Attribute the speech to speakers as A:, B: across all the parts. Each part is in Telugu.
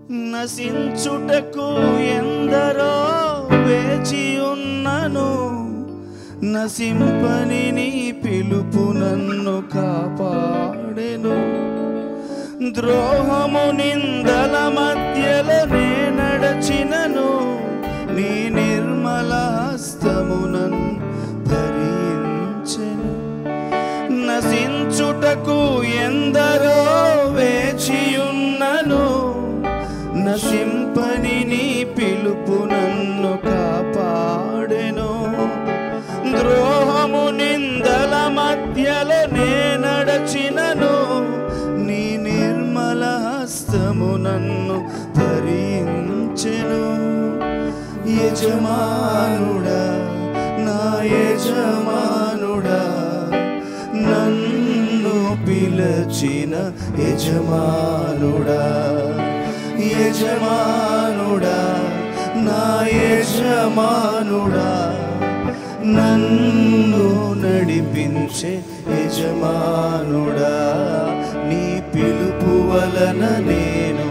A: నశించుటకు ఎందరో వేచి ఉన్నను, నశింపని నీ పిలుపు నన్ను కాపాడెను. ద్రోహము నిందల మధ్యలో నే నడచినను, నీ నిర్మల హస్తము నన్ను ధరించెను. నశించుటకు ఎందరో వేచి ఉన్నను, నశింపని నీ పిలుపు నన్ను కాపాడెను. ద్రోహము నిందల మధ్యలో నే నడచినను, నీ నిర్మల హస్తము నన్ను ధరించెను. యజమానుడా, నా యజమానుడా, నన్ను పిలచిన యజమానుడా, యజమానుడా, నా యజమానుడా, నన్ను నడిపించే యజమానుడా. నీ పిలుపు వలన నేను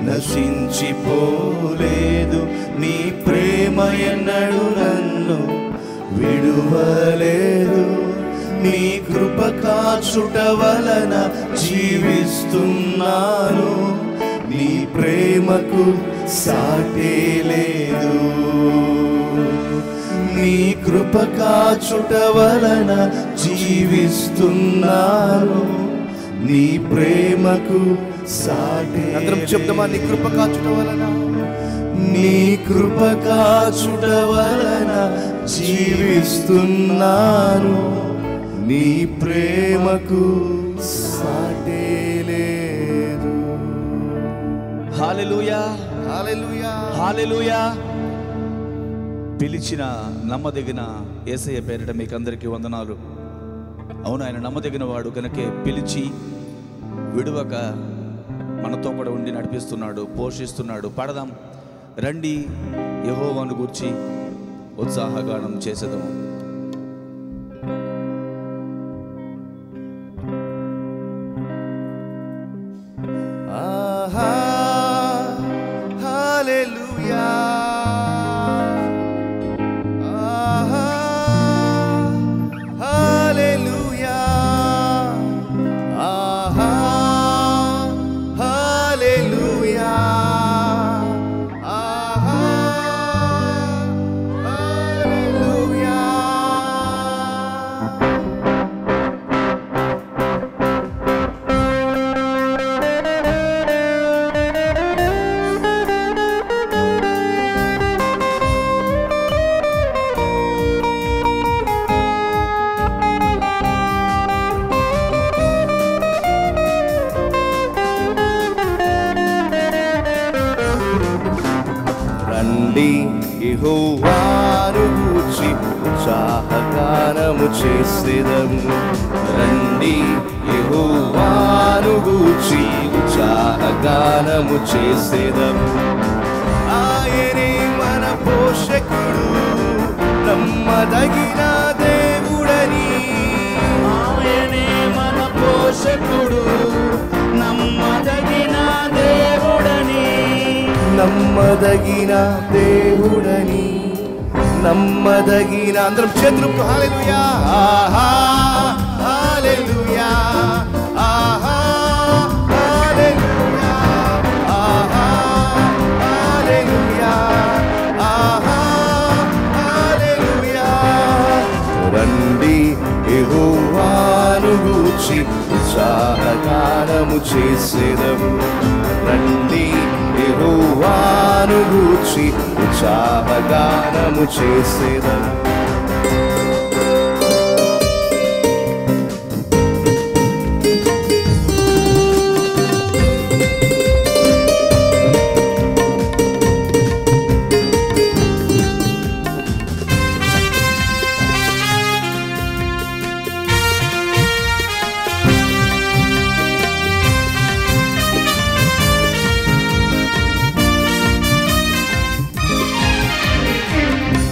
A: నశించిపోలేదు, నీ ప్రేమ ఎన్నడు నన్ను విడువలేదు. నీ కృప కాచుట వలన జీవిస్తున్నాను, నీ ప్రేమకు సాటే లేదు. నీ కృప కాచుట వలన జీవిస్తున్నాను, నీ ప్రేమకు సాటే.
B: అందరం చెప్తామా? నీ కృప కాచుట వలన,
A: నీ కృప కాచుట వలన జీవిస్తున్నాను, నీ ప్రేమకు సాటే లేదు. హల్లెలూయా,
B: హల్లెలూయా,
A: హల్లెలూయా. పిలిచిన నమ్మదగిన యేసయ్య పేరిట మీకు అందరికీ వందనాలు. అవును, ఆయన నమ్మదగిన వాడు కనుకే పిలిచి విడువక మనతో కూడా ఉండి నడిపిస్తున్నాడు, పోషిస్తున్నాడు. పాడదాం, రండి యెహోవాను గూర్చి ఉత్సాహగానం చేసేదము.
B: హల్లెలూయా, హల్లెలూయా, హల్లెలూయా, హల్లెలూయా. రండి యెహోవాను గూర్చి ఉత్సాహగానము చేసేదము. రండి యెహోవాను గూర్చి ఉత్సాహగానము చేసేదము. ఆయనే మన పోషకుడు, నమ్మదగిన దేవుడని.
A: ఆయనే మన పోషకుడు, నమ్మదగిన దేవుడని.
B: నమ్మదగిన దేవుడని, నమ్మదగిన. అందరం చేతులు హల్లెలూయా, హల్లెలూయా, హల్లెలూయా, హల్లెలూయా, హల్లెలూయా. రండి యెహోవాను గూర్చి ఉత్సాహగానము చేసేదము. రండి యెహోవాను గూర్చి ఉత్సాహగానము చేసేదము.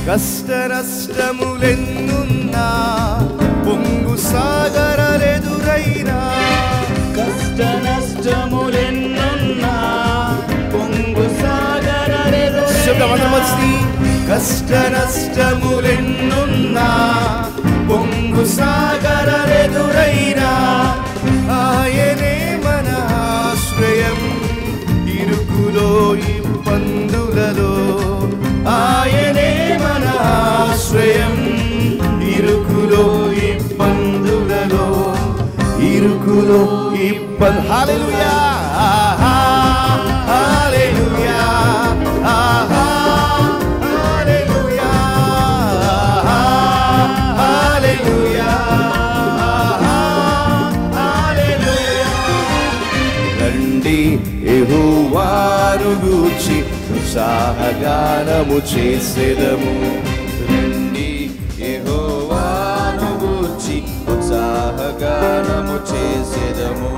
B: కష్ట నష్టములెన్నున్నా, పొంగు సాగరాలెదురైనా.
A: కష్ట నష్టములెన్నున్నా, పొంగు
B: కష్ట నష్టములెన్నున్నా పొంగు సాగరరెదురైనా ఆయనే మన ఆశ్రయం ఇరుకులో ఇబ్బందులలో ఆయనే మన ఆశ్రయం ఇరుకులో ఇబ్బందులలో ఇరుకులో ఇబ్బంది హల్లెలూయా హల్లెలూయా యెహోవాను గూర్చి ఉత్సాహగానము చేసెదము రండి యెహోవాను గూర్చి ఉత్సాహగానము చేసెదము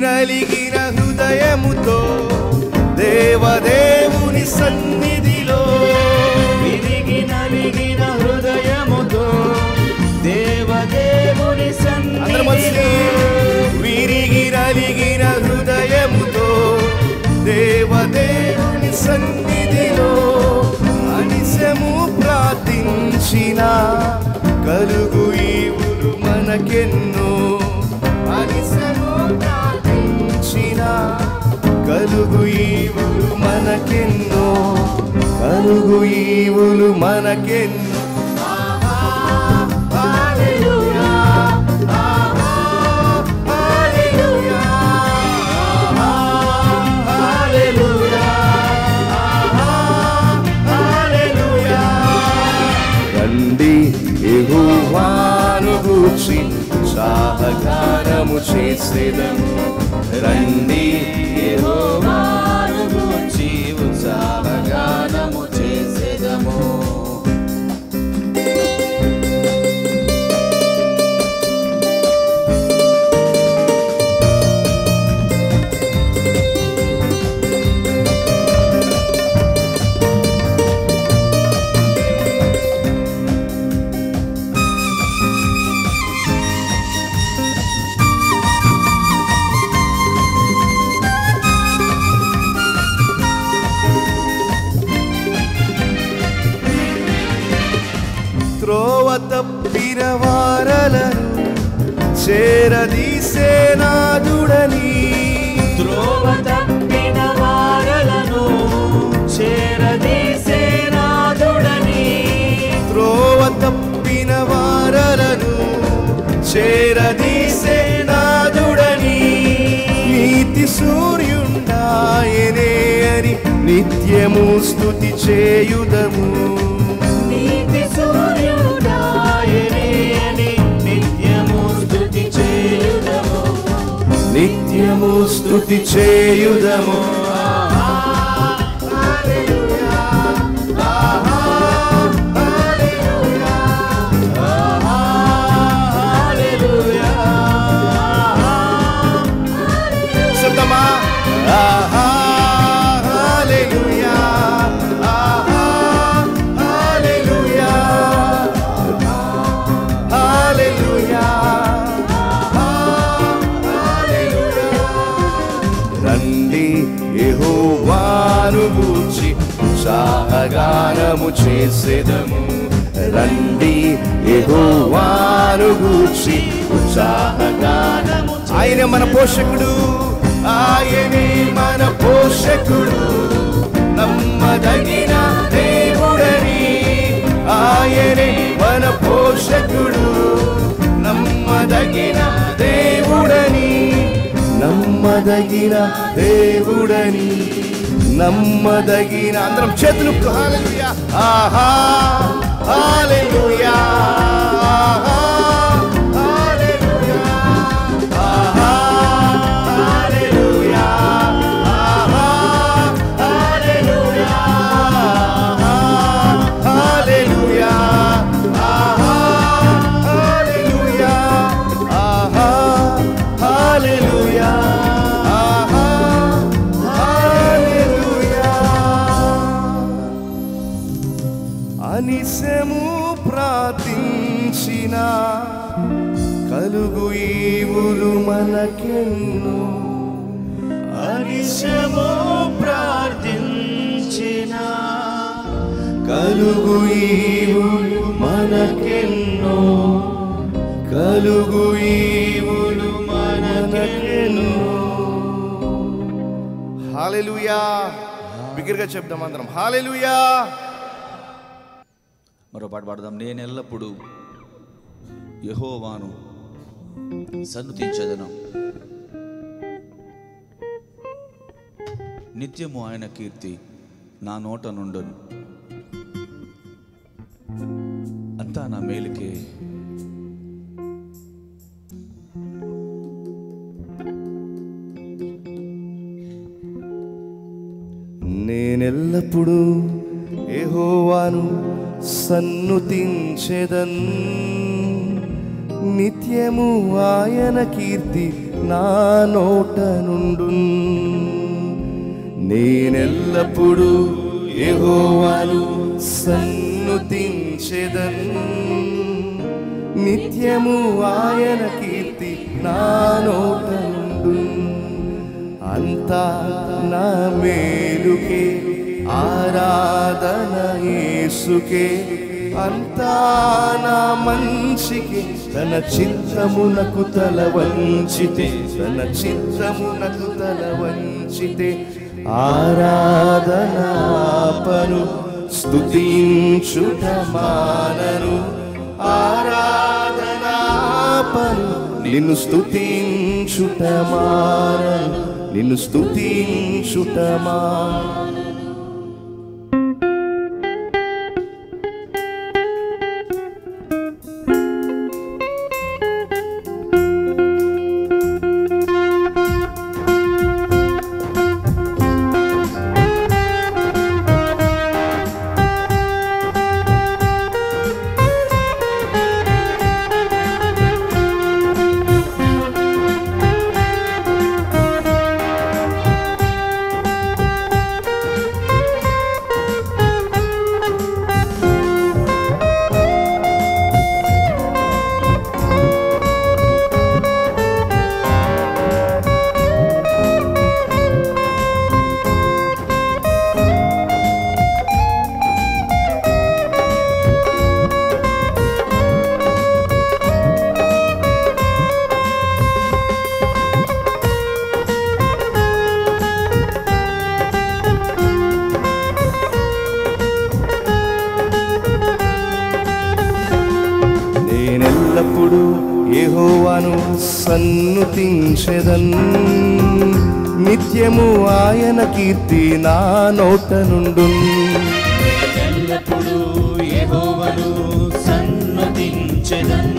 B: నలిగిన హృదయముతో దేవదేవుని సన్నిధిలో విరిగి నలిగిన హృదయముతో దేవదేవుని సన్నిధిలో విరిగి నలిగిన హృదయముతో దేవదేవుని సన్నిధిలో అనిశము ప్రార్థించిన కలుగు ఈవులు మనకెన్నో అనిశము కలుగు ఈవులు మనకెన్నో కలుగు ఈవులు మనకెన్నో హల్లెలూయా హల్లెలూయా హల్లెలూయా హల్లెలూయా రండి యెహోవాను గూర్చి ఉత్సాహగానము చేసెదము రండి యెహోవాను గూర్చి ఉత్సాహగానము చేసెదము త్రోవ తప్పిన వారలను చేరదీసే నాదుడని త్రోవ తప్పిన వారలను చేరదీసే నాదుడని త్రోవ తప్పిన వారలను చేరదీసే నాదుడని నీతి సూర్యుండాయనే అని నిత్యము స్తుతి చేయుదము నీతి సూర్యుడాయనే అని నిత్యము స్తుతి చేయుదము నిత్యము స్తుతి చేయుదము హల్లెలూయా హల్లెలూయా హల్లెలూయా సతమా హల్లెలూయా యెహోవాను గూర్చి ఉత్సాహగానము చేసెదము రండి యెహోవాను గూర్చి ఉత్సాహగానము ఆయన మన పోషకుడు ఆయనే మన పోషకుడు నమ్మదగిన దేవుడని ఆయనే మన పోషకుడు నమ్మదగిన దేవుడని నమ్మదగిన దేవుడని నమ్మదగిన అందరం చేతులు హల్లెలూయా ఆహా హల్లెలూయా హల్లెలూయా ఆహా హల్లెలూయా ఆహా హల్లెలూయా హల్లెలూయా అనిశము ప్రార్థించిన కలుగు ఈవులు మనకెన్నో.
A: అనిశము ప్రార్థించిన
B: కలుగు ఈవులు మనకెన్నో, కలుగు ఈవులు మనకెన్నో. హల్లెలూయా. బిగ్గరగా చెప్దాం అందరం, హల్లెలూయా.
A: మరో పాట పాడదాం. నేను ఎల్లప్పుడూ యెహోవాను సన్నుతించెదను, నిత్యము ఆయన కీర్తి నా నోట నుండును. అంతా నా మేలుకే.
B: నేనెల్లప్పుడూ యెహోవాను సన్నుతించెదన్, నిత్యము ఆయన కీర్తి నా నోట నుండున్. నేనెల్లప్పుడూ యెహోవాను సన్నుతించెదన్, నిత్యము ఆయన కీర్తి నా నోట నుండున్. అంతా నా మేలుకే, ఆరాధన యేసుకే, అంతా నా మంచికే. తన చిత్తమునకు తల వంచితే, తన చిత్తమునకు తల వంచితే ఆరాధనాపను, స్తుతించుట మానను. ఆరాధనాపను, నిన్ను స్తుతించుట మానను, నిన్ను స్తుతించుట మానను. నేనెల్లప్పుడూ యెహోవాను సన్నుతించెదన్, నిత్యము ఆయన కీర్తి నా నోట నుండున్.
A: ఎల్లప్పుడూ యెహోవాను సన్నుతించెదన్,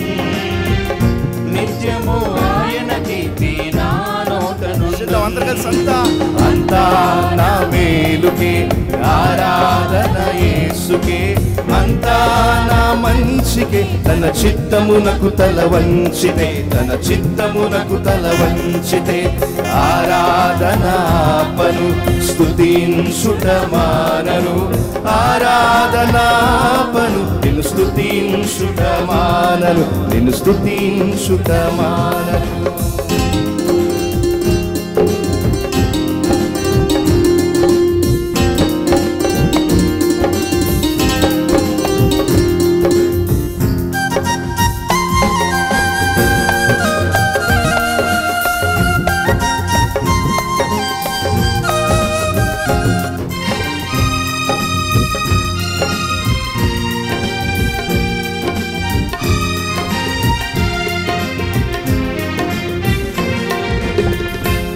A: నిత్యము ఆయన కీర్తి నా నోట నుండును.
B: అంతా నా మేలుకే, ఆరాధన యేసుకే, అంతా నా మంచికే. తన చిత్తమునకు తల వంచితే, తన చిత్తమునకు తల వంచితే ఆరాధనాపను, స్తుతించుట మానను. ఆరాధనాపను, నిన్ను స్తుతించుట మానను, నిన్ను స్తుతించుట మానను.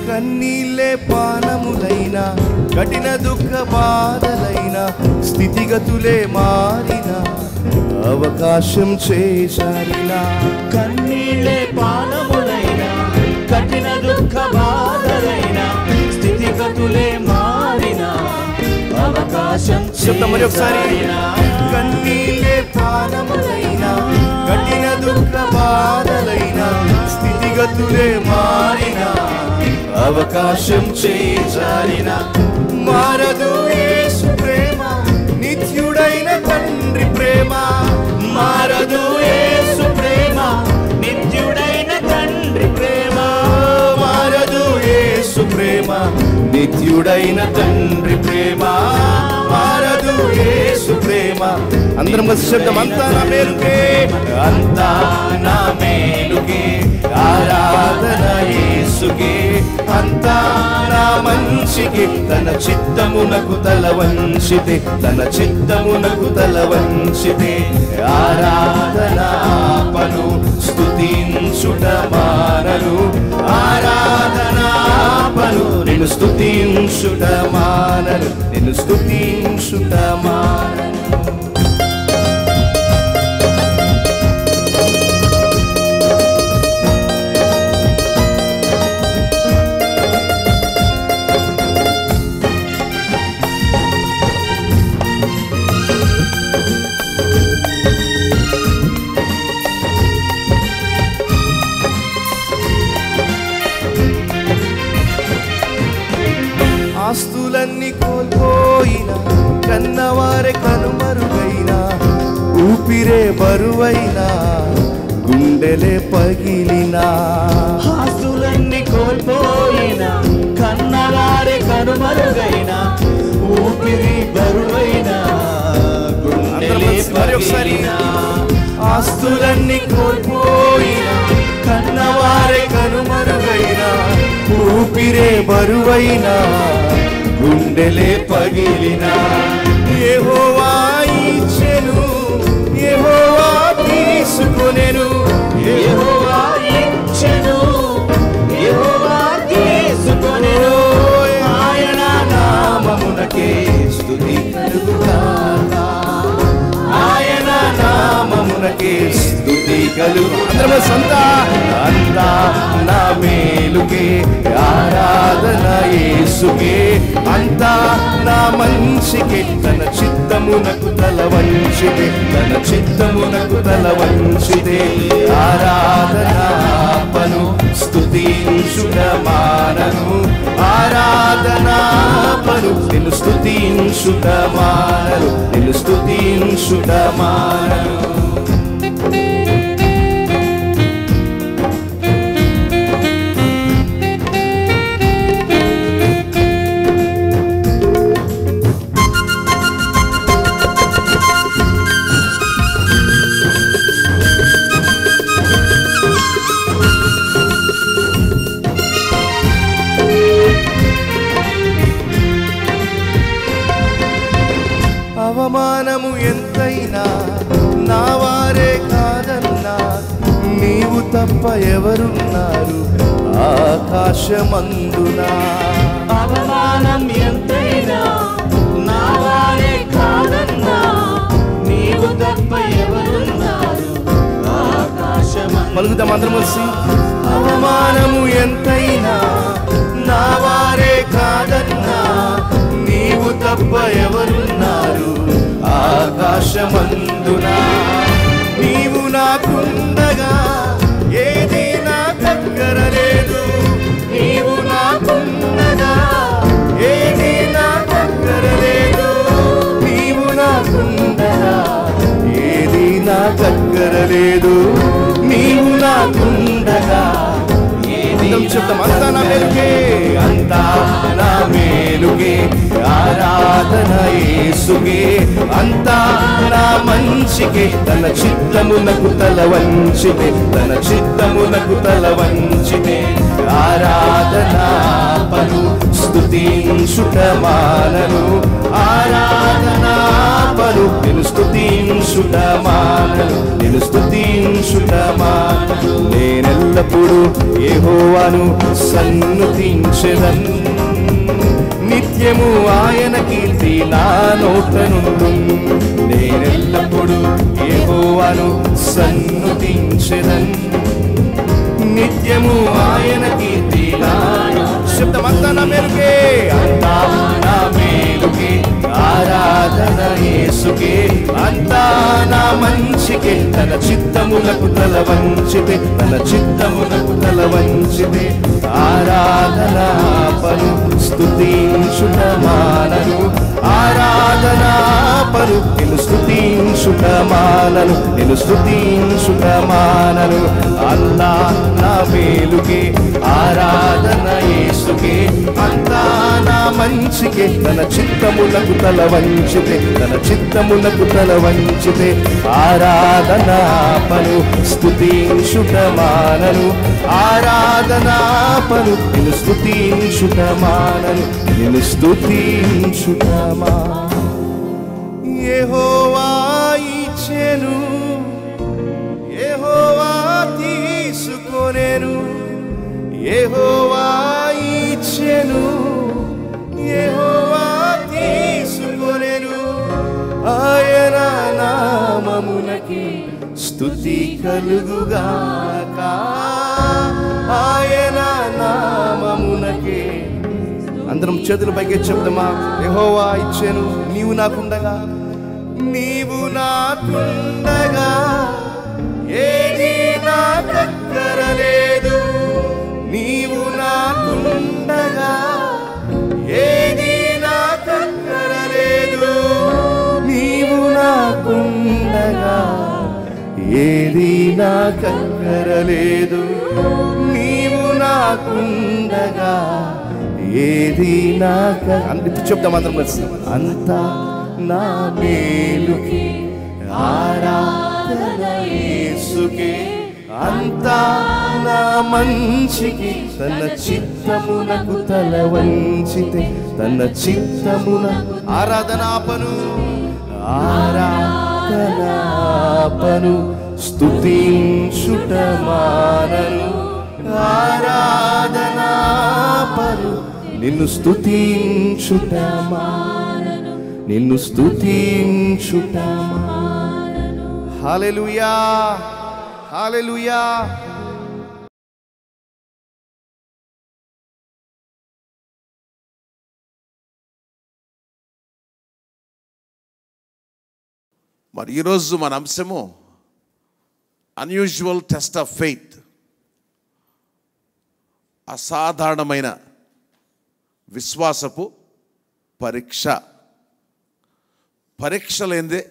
B: కన్నీళ్ళే పానములైన, కఠిన దుఃఖ బాధలైన, స్థితిగతులే మారిన, అవకాశం చేశారిన.
A: కన్నీళ్ళే పానములైన, కఠిన దుఃఖ బాధలైన, స్థితిగతులే మారిన, అవకాశం
B: చెప్తాం మరి ఒకసారి. కన్నీళ్ళే పానములైన, కఠిన దుఃఖ బాధలైన, స్థితిగతులే మారిన, అవకాశం చేజారిన. మారదు యేసు ప్రేమ, నిత్యుడైన తండ్రి ప్రేమ మారదు యేసు ప్రేమ, నిత్యుడైన తండ్రి ప్రేమ. మారదు యేసు ప్రేమ, నిత్యుడైన తండ్రి ప్రేమ. మారదు యేసు ప్రేమ. అందరం కలిసి శబ్దం, అంతా నా మేలుకే, అంతా నా మేలుకే, ఆరాధన యేసుకే, అంతా నా మంచికి. తన చిత్తమునకు తల వంచితే, తన చిత్తమునకు తల వంచితే, ఆరాధన పలు స్తుతించుట మానను, ఆరాధన పలు నిన్ను స్తుతించుట మానను, నిన్ను స్తుతించుట మానను. ఆస్తులన్నీ కోల్పోయిన, కన్నవారే కనుమరుగైన, ఊపిరే బరువైన, గుండెలే పగిలిన.
C: ఆస్తులన్నీ కోల్పోయిన, కన్నవారే కనుమరుగైన, ఊపిరి బరువైన, గుండెలే పగిలిన.
B: ఆస్తులన్నీ కోల్పోయిన, కన్నవారే కనుమరుగైన, ఊపిరే బరువైన, గుండెలే పగిలిన. యెహోవా ఇచ్చెను, యెహోవా తీసుకొనెను,
C: యెహోవా ఇచ్చెను, యెహోవా తీసుకొనెను.
B: ఆయన నామమునకే స్తుతి కలుగుగాక, ఆయన నామమునకే స్తుతి కలుగు. అందరూ సంతా, అంతా నా మేలుకే, ఆరాధన యేసుకే, అంతా నా మంచికే. తన చిత్తమునకు తల వంచితే, తన చిత్తమునకు తల వంచితే, ఆరాధన పను స్తుతించుట మానను, ఆరాధన పను నిన్ను స్తుతించుట మానను, నిన్ను స్తుతించుట మానను. అవమానము ఎంతైనా నా వారే కాదన్నా, నీవు తప్ప ఎవరున్నారు ఆకాశమందున.
C: అవమానం ఎంతైనా నా వారే కాదన్నా, నీవు తప్ప ఎవరున్నారు ఆకాశమందున.
B: పలుకుతాం అందరం కలిసి, అవమానము ఎంతైనా నా వారే కాదన్నా, నీవు తప్ప ఎవరున్నారు ఆకాశమందున. నీవు నాకుండగా ఏది నా దగ్గర లేదు, నీవు నాకుండగా ఏది నా దగ్గర లేదు, నీవు నాకుండగా ఏది నా దగ్గర లేదు, నీవు నాకుండగా చెప్తాం. అంతా నా మేలుకే, అంతా నా మేలుకే, ఆరాధన యేసుకే, అంతా నా మంచికే. తన చిత్తమునకు తల వంచితే, తన చిత్తమునకు తల వంచితే, ఆరాధన పలు స్తుతించుట మానను, ఆరాధన పలు నిన్ను స్తుతించుట మానను, నిన్ను స్తుతించుట మానను. నేనెల్లప్పుడు యెహోవాను సన్నుతించెదన్, నిత్యము ఆయన కీర్తి నా నోట నుండు. నేనెల్లప్పుడు యెహోవాను సన్నుతించెదన్, నిత్యము ఆయన కీర్తి నా శబ్దమంతా నా మేలుకే, అంతా నా మేలుకే, ఆరాధన యేసుకే, అంతా నా మంచికే. తన చిత్తములకు తల వంచితే, తన చిత్తములకు తల వంచితే, ఆరాధన పలు స్తుతించుట మానను, ఆరాధన పలు నిన్ను స్తుతించుట మానను. మానను, నిన్ను స్తుతించుట మానను. అంతా నా మేలుకే ఆరాధన యేసుకే, అంతా నా మంచికే. తన చిత్తములకు తల వంచితే, తన చిత్తములకు తల వంచితే ఆరాధనాపను, స్తుతించుట మానను. ఆరాధనాపను, నిన్ను స్తుతించుట మానను, నిన్ను స్తుతించుట మానను. యెహోవా ఇచ్చెను, యెహోవా తీసుకొనెను. యెహోవా ఇచ్చెను, యెహోవా తీసుకొనెను. ఆయన నామమునకి స్తుతి కలుగుగాక, ఆయన నామమునకి. అందరం చేతుల పైకి చెప్దామా? యెహోవా ఇచ్చెను, నీవు నాకుండగా, నీవు నాకుండగా ఏది నాకక్కరలేదు. నీవు నాకుండగా ఏది నాకక్కరలేదు. నీవు నాకుండగా ఏది నాకక్కరలేదు. నీవు నాకుండగా ఏది నాక. ఇప్పుడు చెప్తాం అందరం కలిసి. అంతా నా మేలుకి ఆరాధన యేసుకే, అంతా నా మంచికి. తన చిత్తమునకు తల వంచితే, తన చిత్తమునకు ఆరాధనాపను, ఆరాధనాపను, స్తుతించుట మానను. ఆరాధనాపను, నిన్ను స్తుతించుట మానను, నిన్ను స్తుతించుట మానను. హల్లెలూయా, హల్లెలూయా.
D: మరి ఈరోజు మన అంశము అన్యూజువల్ టెస్ట్ ఆఫ్ ఫెయిత్, అసాధారణమైన విశ్వాసపు పరీక్ష. పరీక్ష లేనిదే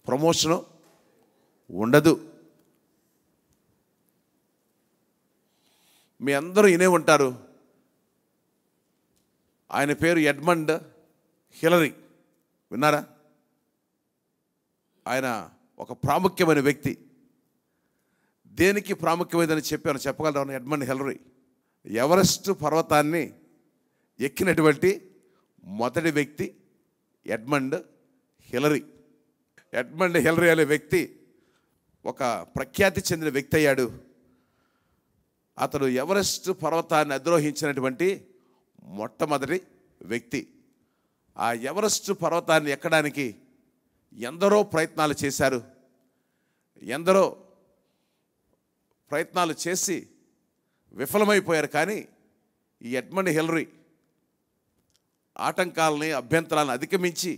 D: ప్రమోషను ఉండదు. మీ అందరూ వినే ఉంటారు, ఆయన పేరు ఎడ్మండ్ హిలరీ. విన్నారా? ఆయన ఒక ప్రాముఖ్యమైన వ్యక్తి. దేనికి ప్రాముఖ్యమైనదని చెప్పాను చెప్పగలరా? ఎడ్మండ్ హిలరీ ఎవరెస్ట్ పర్వతాన్ని ఎక్కినటువంటి మొదటి వ్యక్తి ఎడ్మండ్ హిలరీ. ఎడ్మండ్ హిలరీ అనే వ్యక్తి ఒక ప్రఖ్యాతి చెందిన వ్యక్తి అయ్యాడు. అతడు ఎవరెస్ట్ పర్వతాన్ని అధిరోహించినటువంటి మొట్టమొదటి వ్యక్తి. ఆ ఎవరెస్ట్ పర్వతాన్ని ఎక్కడానికి ఎందరో ప్రయత్నాలు చేశారు. ఎందరో ప్రయత్నాలు చేసి విఫలమైపోయారు. కానీ ఈ ఎడ్మండ్ హిలరీ ఆటంకాలని, అభ్యంతరాలను అధిగమించి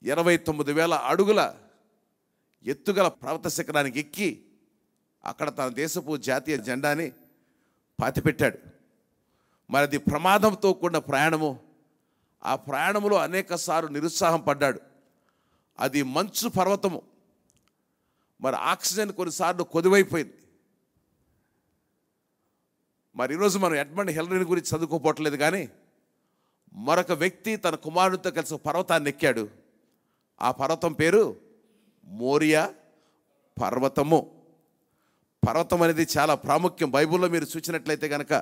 D: 29,000 అడుగుల ఎత్తుగల పర్వత శిఖరానికి ఎక్కి అక్కడ తన దేశపు జాతీయ జెండాని పాతిపెట్టాడు. మరి అది ప్రమాదంతో కూడిన ప్రయాణము. ఆ ప్రయాణంలో అనేకసార్లు నిరుత్సాహం పడ్డాడు. అది మంచు పర్వతము. మరి ఆక్సిజన్ కొన్నిసార్లు కొదువైపోయింది. మరి ఈరోజు మనం ఎడ్మండ్ హిలరీ గురించి చదువుకోపోవట్లేదు, కానీ మరొక వ్యక్తి తన కుమారుడితో కలిసి పర్వతాన్ని ఎక్కాడు. ఆ పర్వతం పేరు మోరియా పర్వతము. పర్వతం అనేది చాలా ప్రాముఖ్యం. బైబిల్లో మీరు చూసినట్లయితే కనుక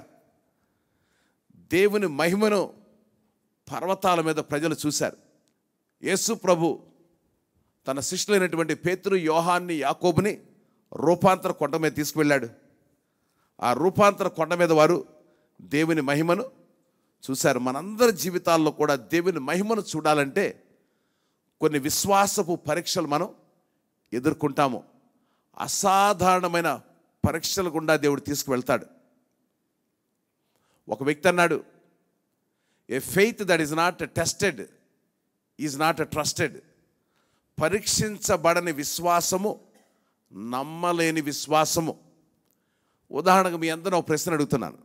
D: దేవుని మహిమను పర్వతాల మీద ప్రజలు చూశారు. యేసు ప్రభు తన శిష్యులైనటువంటి పేతురు, యోహాన్ని, యాకోబుని రూపాంతర కొండ మీద తీసుకువెళ్ళాడు. ఆ రూపాంతర కొండ మీద వారు దేవుని మహిమను చూశారు. మనందరి జీవితాల్లో కూడా దేవుని మహిమను చూడాలంటే కొన్ని విశ్వాసపు పరీక్షలు మనం ఎదుర్కొంటాము. అసాధారణమైన పరీక్షల గుండా దేవుడు తీసుకువెళ్తాడు. ఒక వ్యక్తి అన్నాడు, a faith that is not tested is not trusted. పరీక్షించబడని విశ్వాసము నమ్మలేని విశ్వాసము. ఉదాహరణకు మీ అందరూ ఒక ప్రశ్న అడుగుతున్నాను.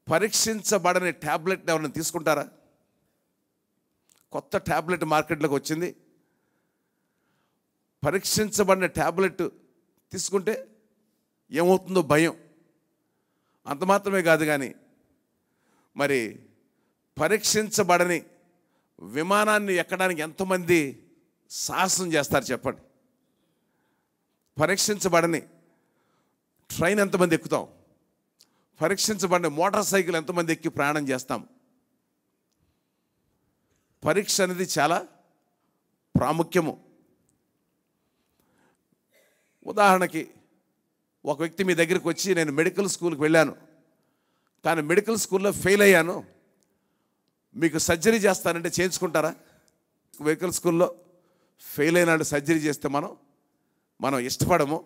D: పరీక్షించబడని ట్యాబ్లెట్ ఎవరైనా తీసుకుంటారా? కొత్త ట్యాబ్లెట్ మార్కెట్లోకి వచ్చింది. పరీక్షించబడిన ట్యాబ్లెట్ తీసుకుంటే ఏమవుతుందో భయం. అంత మాత్రమే కాదు కానీ మరి పరీక్షించబడని విమానాన్ని ఎక్కడానికి ఎంతమంది సాహసం చేస్తారు చెప్పండి? పరీక్షించబడని ట్రైన్ ఎంతమంది ఎక్కుతాం? పరీక్షించబడిన మోటార్ సైకిల్ ఎంతమంది ఎక్కి ప్రయాణం చేస్తాం? పరీక్ష అనేది చాలా ప్రాముఖ్యము. ఉదాహరణకి ఒక వ్యక్తి మీ దగ్గరికి వచ్చి నేను మెడికల్ స్కూల్కి వెళ్ళాను, కానీ మెడికల్ స్కూల్లో ఫెయిల్ అయ్యాను, మీకు సర్జరీ చేస్తానంటే చేయించుకుంటారా? మెడికల్ స్కూల్లో ఫెయిల్ అయినాడు సర్జరీ చేస్తే మనం ఇష్టపడము.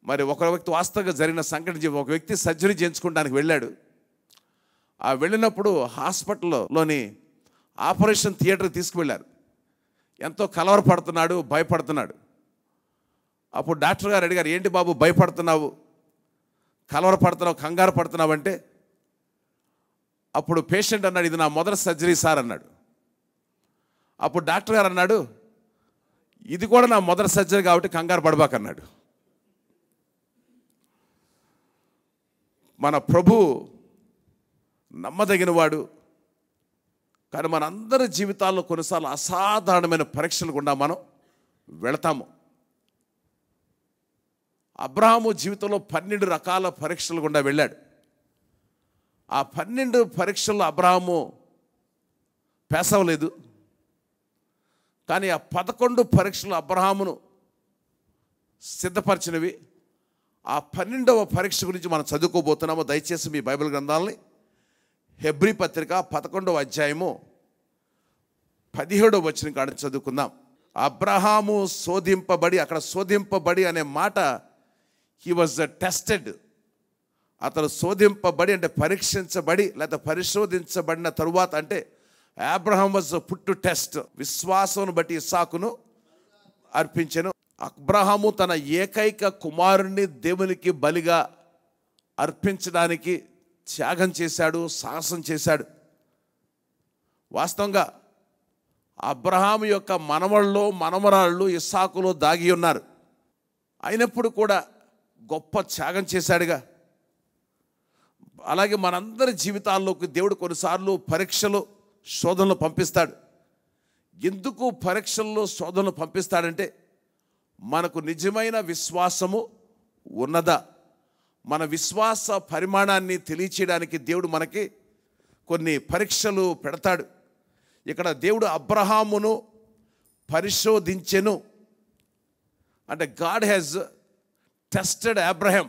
D: మరి ఒక వ్యక్తి వాస్తవంగా జరిగిన సంఘటన, ఒక వ్యక్తి సర్జరీ చేయించుకోవడానికి వెళ్ళాడు. ఆ వెళ్ళినప్పుడు హాస్పిటల్లోని ఆపరేషన్ థియేటర్కి తీసుకువెళ్ళారు. ఎంతో కలవరపడుతున్నాడు, భయపడుతున్నాడు. అప్పుడు డాక్టర్ గారు అడిగారు, ఏంటి బాబు భయపడుతున్నావు, కలవరపడుతున్నావు, కంగారు పడుతున్నావు అంటే, అప్పుడు పేషెంట్ అన్నాడు, ఇది నా మొదటి సర్జరీ సార్ అన్నాడు. అప్పుడు డాక్టర్ గారు అన్నాడు, ఇది కూడా నా మొదటి సర్జరీ కాబట్టి కంగారు పడబాకన్నాడు. మన ప్రభు నమ్మదగినవాడు. కానీ మనందరి జీవితాల్లో కొన్నిసార్లు అసాధారణమైన పరీక్షలు గుండా మనం వెళతాము. అబ్రహాము జీవితంలో 12 రకాల పరీక్షలు గుండా వెళ్ళాడు. ఆ 12 పరీక్షల్లో అబ్రహాము పాస్ అవ్వలేదు. కానీ ఆ 11 పరీక్షలు అబ్రహామును సిద్ధపరిచినవి. ఆ 12వ పరీక్ష గురించి మనం చదువుకోబోతున్నాము. దయచేసి మీ బైబిల్ గ్రంథాలని హెబ్రీ పత్రిక 11వ అధ్యాయము 17వ వచనం కాడ చదువుకుందాం. అబ్రహాము శోధింపబడి, అక్కడ శోధింపబడి అనే మాట, హీ వాజ్ టెస్టెడ్. అతను శోధింపబడి అంటే పరీక్షించబడి లేదా పరిశోధించబడిన తరువాత, అంటే Abraham was put to test. విశ్వాసమును బట్టి ఇస్సాకును అర్పించెను. అబ్రహాము తన ఏకైక కుమారుణ్ణి దేవునికి బలిగా అర్పించడానికి త్యాగం చేశాడు, సాహసం చేశాడు. వాస్తవంగా అబ్రహాము యొక్క మనవళ్ళు మనమరాళ్ళు ఇస్సాకులో దాగి ఉన్నారు. అయినప్పుడు కూడా గొప్ప త్యాగం చేశాడుగా. అలాగే మనందరి జీవితాల్లోకి దేవుడు కొన్నిసార్లు పరీక్షలు, శోధనలు పంపిస్తాడు. ఎందుకు పరీక్షల్లో శోధనలు పంపిస్తాడంటే, మనకు నిజమైన విశ్వాసము ఉన్నదా, మన విశ్వాస పరిమాణాన్ని తెలియచేయడానికి దేవుడు మనకి కొన్ని పరీక్షలు పెడతాడు. ఇక్కడ దేవుడు అబ్రహామును పరిశోధించెను అంటే గాడ్ హ్యాజ్ టెస్టెడ్ అబ్రహాం.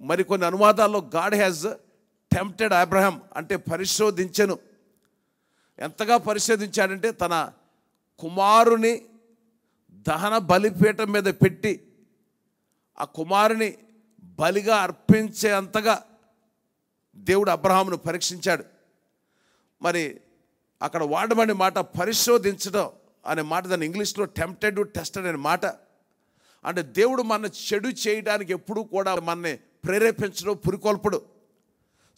D: మరికొన్ని అనువాదాల్లో గాడ్ హ్యాజ్ టెంప్టెడ్ అబ్రహాం అంటే పరిశోధించెను. ఎంతగా పరిశోధించాడంటే, తన కుమారుని దహన బలిపీఠం మీద పెట్టి ఆ కుమారుని బలిగా అర్పించే అంతగా దేవుడు అబ్రహామును పరీక్షించాడు. మరి అక్కడ వాడబడిన మాట పరిశోధించడం అనే మాట, దాన్ని ఇంగ్లీష్లో టెంప్టెడ్, టెస్టెడ్ అనే మాట. అంటే దేవుడు మన చెడు చేయడానికి ఎప్పుడూ కూడా మనని ప్రేరేపించడం, పురికొల్పడు.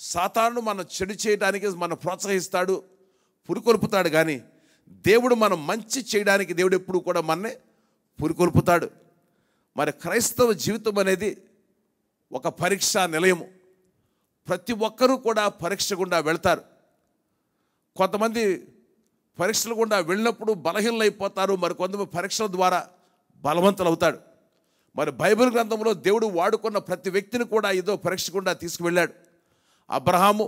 D: సాతాను మన చెడు చేయడానికి మన ప్రోత్సహిస్తాడు, పురికొల్పుతాడు. కానీ దేవుడు మనం మంచి చేయడానికి దేవుడు ఎప్పుడు కూడా మనని పురికొల్పుతాడు. మరి క్రైస్తవ జీవితం అనేది ఒక పరీక్షా నిలయము. ప్రతి ఒక్కరూ కూడా పరీక్ష గుండా వెళ్తారు. కొంతమంది పరీక్షల గుండా వెళ్ళినప్పుడు బలహీనలు అయిపోతారు, మరి కొంతమంది పరీక్షల ద్వారా బలవంతులు అవుతాడు. మరి బైబిల్ గ్రంథంలో దేవుడు వాడుకున్న ప్రతి వ్యక్తిని కూడా ఏదో పరీక్ష గుండా తీసుకువెళ్ళాడు. అబ్రహాము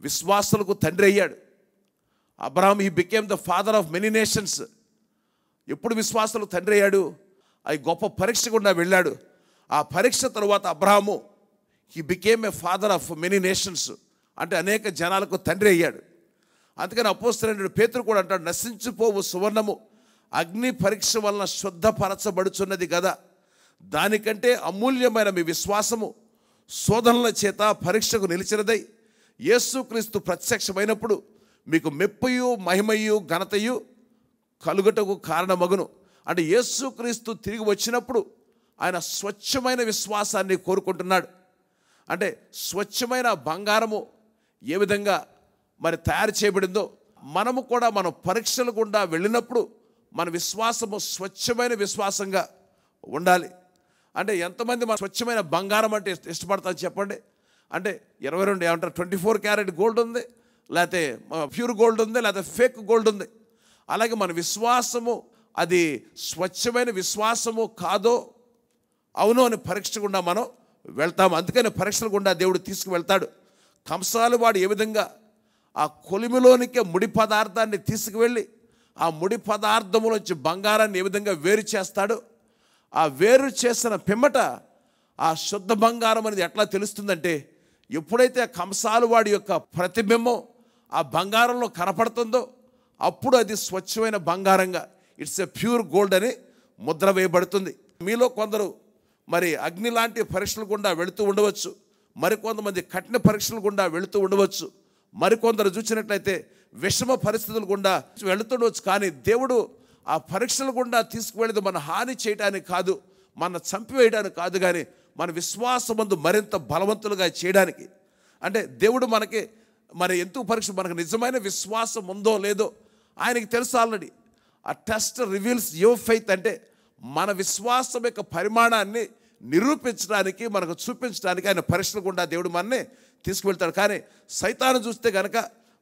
D: విశ్వాసులకు తండ్రి అయ్యాడు. Abraham he became the father of many nations. ఎప్పుడు విశ్వాసులకు తండ్రి అయ్యాడు? అది గొప్ప పరీక్ష గుండా వెళ్ళాడు. ఆ పరీక్ష తర్వాత Abraham he became a father of many nations అంటే అనేక జనాలకు తండ్రి అయ్యాడు. అందుకని అపోస్తలుడైన పేతురు కూడా అంటాడు, నశించిపోవు సువర్ణము అగ్ని పరీక్ష వలన శుద్ధపరచబడుచున్నది కదా, దానికంటే అమూల్యమైన మీ విశ్వాసము శోధనల చేత పరీక్షకు నిలిచినదై యేసుక్రీస్తు ప్రత్యక్షమైనప్పుడు మీకు మెప్పయు మహిమయు ఘనతయు కలుగుటకు కారణమగును. అంటే యేసుక్రీస్తు తిరిగి వచ్చినప్పుడు ఆయన స్వచ్ఛమైన విశ్వాసాన్ని కోరుకుంటున్నాడు. అంటే స్వచ్ఛమైన బంగారము ఏ విధంగా మరి తయారు చేయబడిందో, మనము కూడా మనం పరీక్షల గుండా వెళ్ళినప్పుడు మన విశ్వాసము స్వచ్ఛమైన విశ్వాసంగా ఉండాలి. అంటే ఎంతమంది మన స్వచ్ఛమైన బంగారం అంటే ఇష్టపడతాను చెప్పండి? అంటే 22 ఏమంటారు 24 క్యారెట్ గోల్డ్ ఉంది, లేకపోతే ప్యూర్ గోల్డ్ ఉంది, లేకపోతే ఫేక్ గోల్డ్ ఉంది. అలాగే మన విశ్వాసము అది స్వచ్ఛమైన విశ్వాసము కాదో అవునో అని పరీక్ష గుండా మనం వెళ్తాము. అందుకని పరీక్షల గుండా దేవుడు తీసుకువెళ్తాడు. కంసాలు వాడు ఏ విధంగా ఆ కొలిమిలోనికి ముడి పదార్థాన్ని తీసుకువెళ్ళి ఆ ముడి పదార్థములోంచి బంగారాన్ని ఏ విధంగా వేరు చేస్తాడో, ఆ వేరు చేసిన పిమ్మట ఆ శుద్ధ బంగారం అనేది ఎట్లా తెలుస్తుందంటే, ఎప్పుడైతే ఆ కంసాలు వాడి యొక్క ప్రతిబింబం ఆ బంగారంలో కనపడుతుందో అప్పుడు అది స్వచ్ఛమైన బంగారంగా, ఇట్స్ ఎ ప్యూర్ గోల్డ్ అని ముద్ర వేయబడుతుంది. మీలో కొందరు మరి అగ్ని లాంటి పరీక్షలు గుండా వెళుతూ ఉండవచ్చు, మరికొంతమంది కఠిన పరీక్షలు గుండా వెళుతూ ఉండవచ్చు, మరికొందరు చూసినట్లయితే విషమ పరిస్థితులు గుండా వెళుతుండవచ్చు. కానీ దేవుడు ఆ పరీక్షల గుండా తీసుకువెళ్ళేది మన హాని చేయడానికి కాదు, మన చంపివేయడానికి కాదు, కానీ మన విశ్వాసమందు మరింత బలవంతులుగా చేయడానికి. అంటే దేవుడు మనకి మరి ఎందుకు పరీక్ష, మనకు నిజమైన విశ్వాసం ఉందో లేదో ఆయనకి తెలుసు ఆల్రెడీ. ఆ టెస్ట్ రివీల్స్ యువర్ ఫెయిత్, అంటే మన విశ్వాసం యొక్క పరిమాణాన్ని నిరూపించడానికి, మనకు చూపించడానికి ఆయన పరీక్షల గుండా దేవుడు మనని తీసుకువెళ్తాడు. కానీ సైతాను చూస్తే కనుక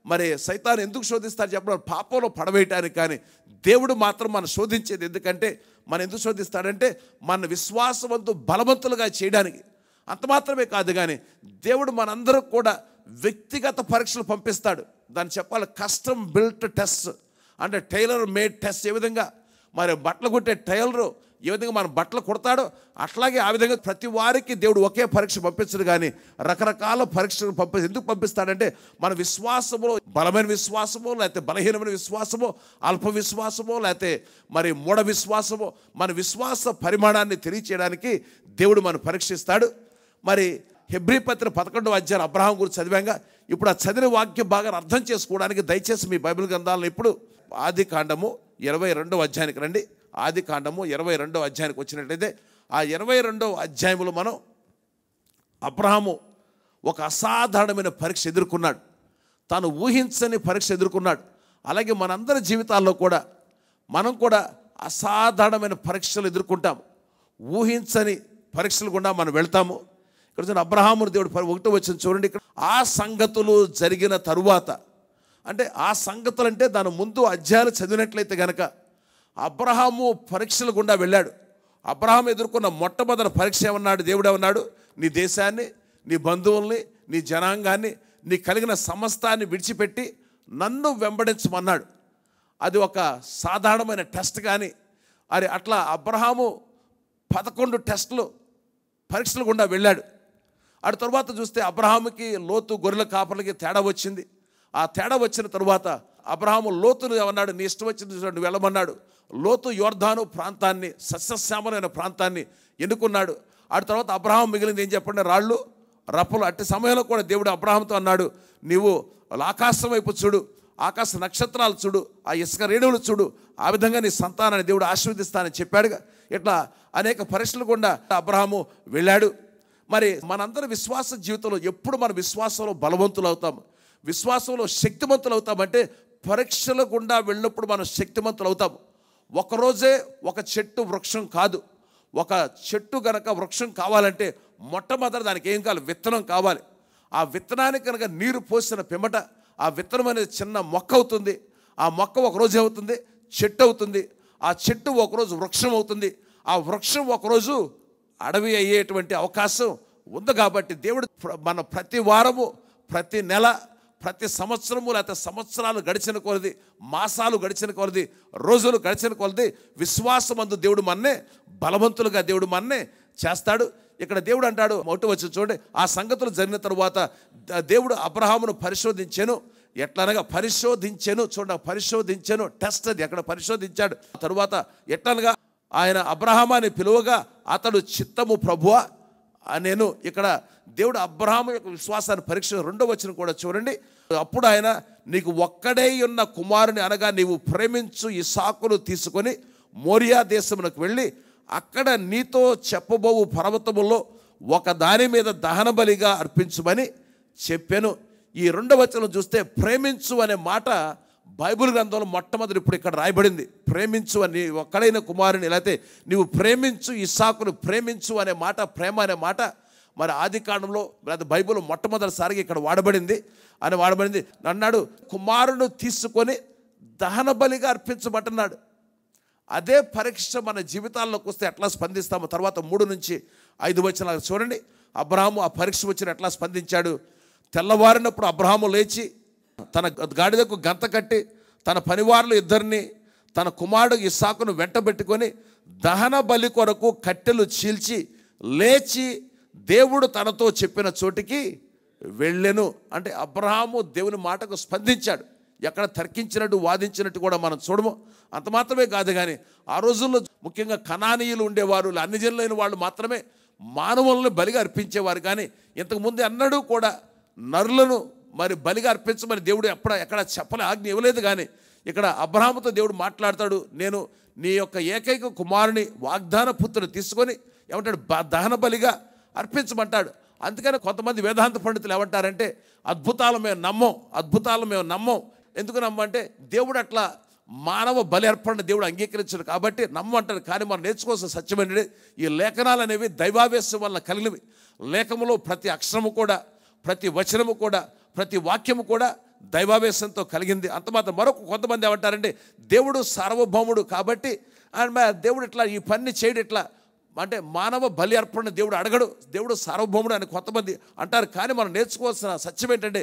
D: మరి సైతాను ఎందుకు శోధిస్తాడు చెప్పడం? పాపంలో పడవేయటానికి. కానీ దేవుడు మాత్రం మనం శోధించేది ఎందుకంటే, మనం ఎందుకు శోధిస్తాడంటే మన విశ్వాసవంతు బలవంతులుగా చేయడానికి. అంత మాత్రమే కాదు, కానీ దేవుడు మనందరూ కూడా వ్యక్తిగత పరీక్షలు పంపిస్తాడు. దాన్ని చెప్పాలి కస్టమ్ బిల్ట్ టెస్ట్, అంటే టైలర్ మేడ్ టెస్ట్. ఏ విధంగా మరి బట్టలు కుట్టే టైలరు ఏ విధంగా మన బట్టలు కుడతాడో అట్లాగే ఆ విధంగా ప్రతి వారికి దేవుడు ఒకే పరీక్ష పంపించడు, కానీ రకరకాల పరీక్షలు ఎందుకు పంపిస్తాడంటే మన విశ్వాసములో బలమైన విశ్వాసమో, లేకపోతే బలహీనమైన విశ్వాసమో, అల్ప విశ్వాసమో, లేకపోతే మరి మూఢ విశ్వాసమో, మన విశ్వాస పరిమాణాన్ని తెలియచేయడానికి దేవుడు మనం పరీక్షిస్తాడు. మరి హెబ్రీ పత్రిక 11వ అధ్యాయం అబ్రహాం గురించి చదివాంగా. ఇప్పుడు ఆ చదివిన వాక్య భాగాన్ని అర్థం చేసుకోవడానికి దయచేసి మీ బైబిల్ గ్రంథాలను ఇప్పుడు ఆది కాండము 22వ అధ్యాయానికి రండి. ఆది కాండము 22వ అధ్యాయానికి వచ్చినట్లయితే ఆ 22వ అధ్యాయంలో మనం అబ్రహాము ఒక అసాధారణమైన పరీక్ష ఎదుర్కొన్నాడు. తాను ఊహించని పరీక్ష ఎదుర్కొన్నాడు. అలాగే మనందరి జీవితాల్లో కూడా మనం కూడా అసాధారణమైన పరీక్షలు ఎదుర్కొంటాము. ఊహించని పరీక్షలు గుండా మనం వెళ్తాము. ఇక్కడ అబ్రహామును దేవుడు 1వ వచనం చూడండి. ఇక్కడ ఆ సంగతులు జరిగిన తరువాత, అంటే ఆ సంగతులు అంటే దాని ముందు అధ్యాయాలు చదివినట్లయితే కనుక అబ్రహాము పరీక్షల గుండా వెళ్ళాడు. అబ్రహాం ఎదుర్కొన్న మొట్టమొదటి పరీక్ష ఏమన్నాడు? దేవుడు ఏమన్నాడు? నీ దేశాన్ని, నీ బంధువుల్ని, నీ జనాంగాన్ని, నీ కలిగిన సమస్తాన్ని విడిచిపెట్టి నన్ను వెంబడించమన్నాడు. అది ఒక సాధారణమైన టెస్ట్. కానీ అది అట్లా అబ్రహాము 11 టెస్టులు పరీక్షలు గుండా వెళ్ళాడు. ఆ తర్వాత చూస్తే అబ్రహాముకి లోతు గొర్రెల కాపర్లకి తేడా వచ్చింది. ఆ తేడా వచ్చిన తరువాత అబ్రహాము లోతును ఏమన్నాడు? నీ ఇష్టం వచ్చిన నువ్వు వెళ్ళమన్నాడు. లోతు యోర్దాను ప్రాంతాన్ని, సస్యశ్యామలైన ప్రాంతాన్ని ఎన్నుకున్నాడు. ఆ తర్వాత అబ్రహాం మిగిలింది ఏం చెప్పండి? రాళ్ళు, రప్పలు. అట్టి సమయంలో కూడా దేవుడు అబ్రహాంతో అన్నాడు, నీవు ఆకాశం వైపు చూడు, ఆకాశ నక్షత్రాలు చూడు, ఆ ఇసుక రేణువులు చూడు, ఆ విధంగా నీ సంతానాన్ని దేవుడు ఆశీర్వదిస్తానని చెప్పాడుగా. ఇట్లా అనేక పరీక్షలు గుండా అబ్రహాము వెళ్ళాడు. మరి మనందరి విశ్వాస జీవితంలో ఎప్పుడు మన విశ్వాసంలో బలవంతులు అవుతాము, విశ్వాసంలో శక్తిమంతులు అవుతామంటే పరీక్షల గుండా వెళ్ళినప్పుడు మనం శక్తిమంతులు అవుతాము. ఒకరోజే ఒక చెట్టు వృక్షం కాదు. ఒక చెట్టు కనుక వృక్షం కావాలంటే మొట్టమొదటి దానికి ఏం కావాలి? విత్తనం కావాలి. ఆ విత్తనానికి కనుక నీరు పోసిన పిమ్మట ఆ విత్తనం అనేది చిన్న మొక్క అవుతుంది. ఆ మొక్క ఒకరోజు అవుతుంది చెట్టు అవుతుంది. ఆ చెట్టు ఒకరోజు వృక్షం అవుతుంది. ఆ వృక్షం ఒకరోజు అడవి అయ్యేటువంటి అవకాశం ఉంది. కాబట్టి దేవుడు మన ప్రతి వారము, ప్రతి నెల, ప్రతి సంవత్సరము, లేకపోతే సంవత్సరాలు గడిచిన కొలది, మాసాలు గడిచిన కొలది, రోజులు గడిచిన కొలది విశ్వాసమందు దేవుడు మన్నే బలవంతులుగా దేవుడు మన్నే చేస్తాడు. ఇక్కడ దేవుడు అంటాడు, మొదటి వచ్చి చూడండి, ఆ సంగతులు జరిగిన తరువాత దేవుడు అబ్రహామును పరిశోధించెను. ఎట్లనగా పరిశోధించెను, చూడండి, పరిశోధించెను టెస్ట్. అది ఎక్కడ పరిశోధించాడు. తరువాత ఎట్లనగా ఆయన అబ్రహామాని పిలువగా అతడు చిత్తము ప్రభువా నేను. ఇక్కడ దేవుడు అబ్రహాము యొక్క విశ్వాసాన్ని పరీక్ష 2వ వచనం కూడా చూడండి. అప్పుడు ఆయన నీకు ఒక్కడే ఉన్న కుమారుని అనగా నీవు ప్రేమించు ఇస్సాకును తీసుకొని మోరియా దేశమునకు వెళ్ళి అక్కడ నీతో చెప్పబోవు పర్వతములో ఒక దాని మీద దహన బలిగా అర్పించుమని చెప్పాను. ఈ 2వ వచనం చూస్తే ప్రేమించు అనే మాట బైబిల్ గ్రంథంలో మొట్టమొదటి ఇప్పుడు ఇక్కడ రాయబడింది, ప్రేమించు అని ఒక్కడైన కుమారుని, లేకపోతే నీవు ప్రేమించు, ఇస్సాకును ప్రేమించు అనే మాట, ప్రేమ అనే మాట మరి ఆది కాండంలో లేదా బైబిల్ మొట్టమొదటిసారిగా ఇక్కడ వాడబడింది. అన్నాడు కుమారును తీసుకొని దహన బలిగా అర్పించమంటున్నాడు. అదే పరీక్ష మన జీవితాల్లోకి వస్తే ఎట్లా స్పందిస్తామో తర్వాత 3 నుంచి 5 వచనాలు చూడండి. అబ్రహాము ఆ పరీక్ష వచ్చిన ఎట్లా స్పందించాడు. తెల్లవారినప్పుడు అబ్రహాము లేచి తన గాడిదకు గంత కట్టి తన పనివారులు 2 తన కుమారుడు ఇస్సాకును వెంటబెట్టుకొని దహన బలి కొరకు కట్టెలు చీల్చి లేచి దేవుడు తనతో చెప్పిన చోటికి వెళ్ళెను. అంటే అబ్రహాము దేవుని మాటకు స్పందించాడు. ఎక్కడ తర్కించినట్టు వాదించినట్టు కూడా మనం చూడము. అంత మాత్రమే కాదు కానీ ఆ రోజుల్లో ముఖ్యంగా కనానీయులు ఉండేవారు, అన్ని జనులైన వాళ్ళు మాత్రమే మానవులను బలిగా అర్పించేవారు. కానీ ఇంతకుముందు అన్నడూ కూడా నరులను మరి బలిగా అర్పించమని దేవుడు ఎక్కడ చెప్పలే, ఆజ్ఞ ఇవ్వలేదు. కానీ ఇక్కడ అబ్రహాముతో దేవుడు మాట్లాడతాడు, నేను నీ యొక్క ఏకైక కుమారుని వాగ్దాన పుత్రుని తీసుకొని ఏమంటాడు దహన బలిగా అర్పించమంటాడు. అందుకని కొంతమంది వేదాంత పండితులు ఏమంటారంటే అద్భుతాలు మేము నమ్మం. ఎందుకు నమ్మంటే దేవుడు అట్లా మానవ బలి అర్పణ దేవుడు అంగీకరించాడు కాబట్టి నమ్మంటారు. కానీ మనం నేర్చుకోవాల్సిన సత్యం ఏంటంటే ఈ లేఖనాలు అనేవి దైవావేశం వల్ల కలిగినవి. లేఖములో ప్రతి అక్షరము కూడా, ప్రతి వచనము కూడా, ప్రతి వాక్యము కూడా దైవావేశంతో కలిగింది. అంత మాత్రం మరొక కొంతమంది ఏమంటారంటే దేవుడు సార్వభౌముడు కాబట్టి దేవుడు ఇట్లా ఈ పని చేయడు, ఇట్లా అంటే మానవ బలి అర్పణ దేవుడు అడగడు, దేవుడు సార్వభౌముడు అని కొంతమంది అంటారు. కానీ మనం నేర్చుకోవాల్సిన సత్యం ఏంటంటే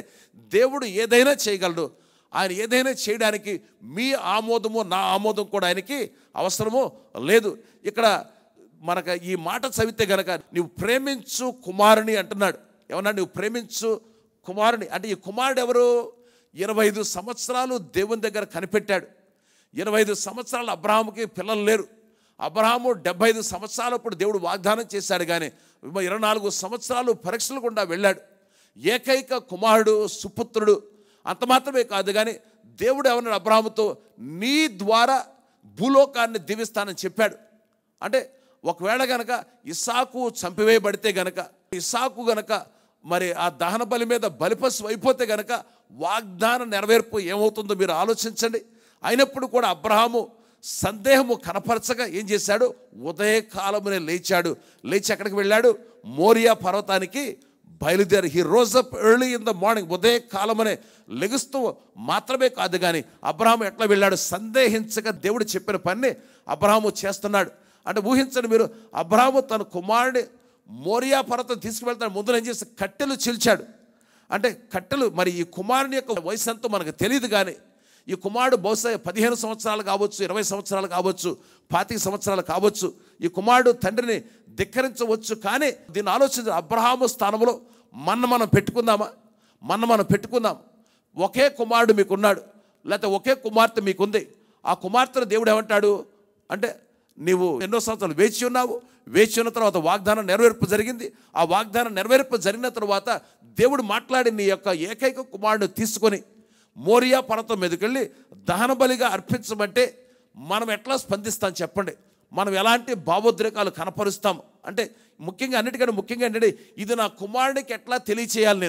D: దేవుడు ఏదైనా చేయగలడు. ఆయన ఏదైనా చేయడానికి మీ ఆమోదము నా ఆమోదం కూడా ఆయనకి అవసరము లేదు. ఇక్కడ మనకు ఈ మాట చదివితే గనక నువ్వు ప్రేమించు కుమారుని అంటున్నాడు. ఏమన్నా నువ్వు ప్రేమించు కుమారుని అంటే ఈ కుమారుడు ఎవరు? 25 సంవత్సరాలు దేవుని దగ్గర కనిపెట్టాడు. 25 సంవత్సరాలు అబ్రహాముకి పిల్లలు లేరు. అబ్రహాము 75 సంవత్సరాలప్పుడు దేవుడు వాగ్దానం చేశాడు. కానీ 24 సంవత్సరాలు పరీక్షలు గుండా వెళ్ళాడు. ఏకైక కుమారుడు, సుపుత్రుడు. అంత మాత్రమే కాదు కానీ దేవుడు ఏమన్నాడు అబ్రహాముతో, నీ ద్వారా భూలోకాన్ని దీవిస్తానని చెప్పాడు. అంటే ఒకవేళ గనక ఇస్సాకు చంపివేయబడితే గనక, ఇస్సాకు గనక మరి ఆ దహన బలి మీద బలిపశువు అయిపోతే గనక వాగ్దాన నెరవేర్పు ఏమవుతుందో మీరు ఆలోచించండి. అయినప్పుడు కూడా అబ్రహాము సందేహము కనపరచగా ఏం చేశాడు? ఉదయకాలమునే లేచి ఎక్కడికి వెళ్ళాడు? మోరియా పర్వతానికి బయలుదేరి. He rose up early in the morning. ఉదయకాలమనే లెగుస్తూ మాత్రమే కాదు కానీ అబ్రహాము ఎట్లా వెళ్ళాడు? సందేహించగా దేవుడు చెప్పిన పని అబ్రహాము చేస్తున్నాడు. అంటే ఊహించండి మీరు, అబ్రహాము తన కుమారుడి మోరియా పర్వతం తీసుకువెళ్తాడు. ముందు ఏం చేసి కట్టెలు చీల్చాడు. అంటే కట్టెలు మరి ఈ కుమారుని యొక్క వయసు ఎంతో మనకు తెలియదు. కానీ ఈ కుమారుడు బహుశా 15 సంవత్సరాలు కావచ్చు, 20 సంవత్సరాలు కావచ్చు, 25 సంవత్సరాలు కావచ్చు. ఈ కుమారుడు తండ్రిని ధిక్కరించవచ్చు. కానీ దీన్ని ఆలోచించి అబ్రహాము స్థానంలో మనం పెట్టుకుందాం. ఒకే కుమారుడు మీకున్నాడు, లేకపోతే ఒకే కుమార్తె మీకుంది. ఆ కుమార్తెను దేవుడు ఏమంటాడు అంటే నీవు ఎన్నో సంవత్సరాలు వేచి ఉన్న తర్వాత వాగ్దానం నెరవేర్పు జరిగింది. ఆ వాగ్దానం నెరవేర్పు జరిగిన తర్వాత దేవుడు మాట్లాడి నీ యొక్క ఏకైక కుమారుడు తీసుకొని మోరియా పర్వతం మీదకి వెళ్ళి దహన బలిగా అర్పించమంటే మనం ఎట్లా స్పందిస్తాం చెప్పండి? మనం ఎలాంటి భావోద్రేకాలు కనపరుస్తాం అంటే అన్నిటికంటే ముఖ్యంగా ఏంటంటే ఇది నా కుమారుడికి ఎట్లా తెలియచేయాలి,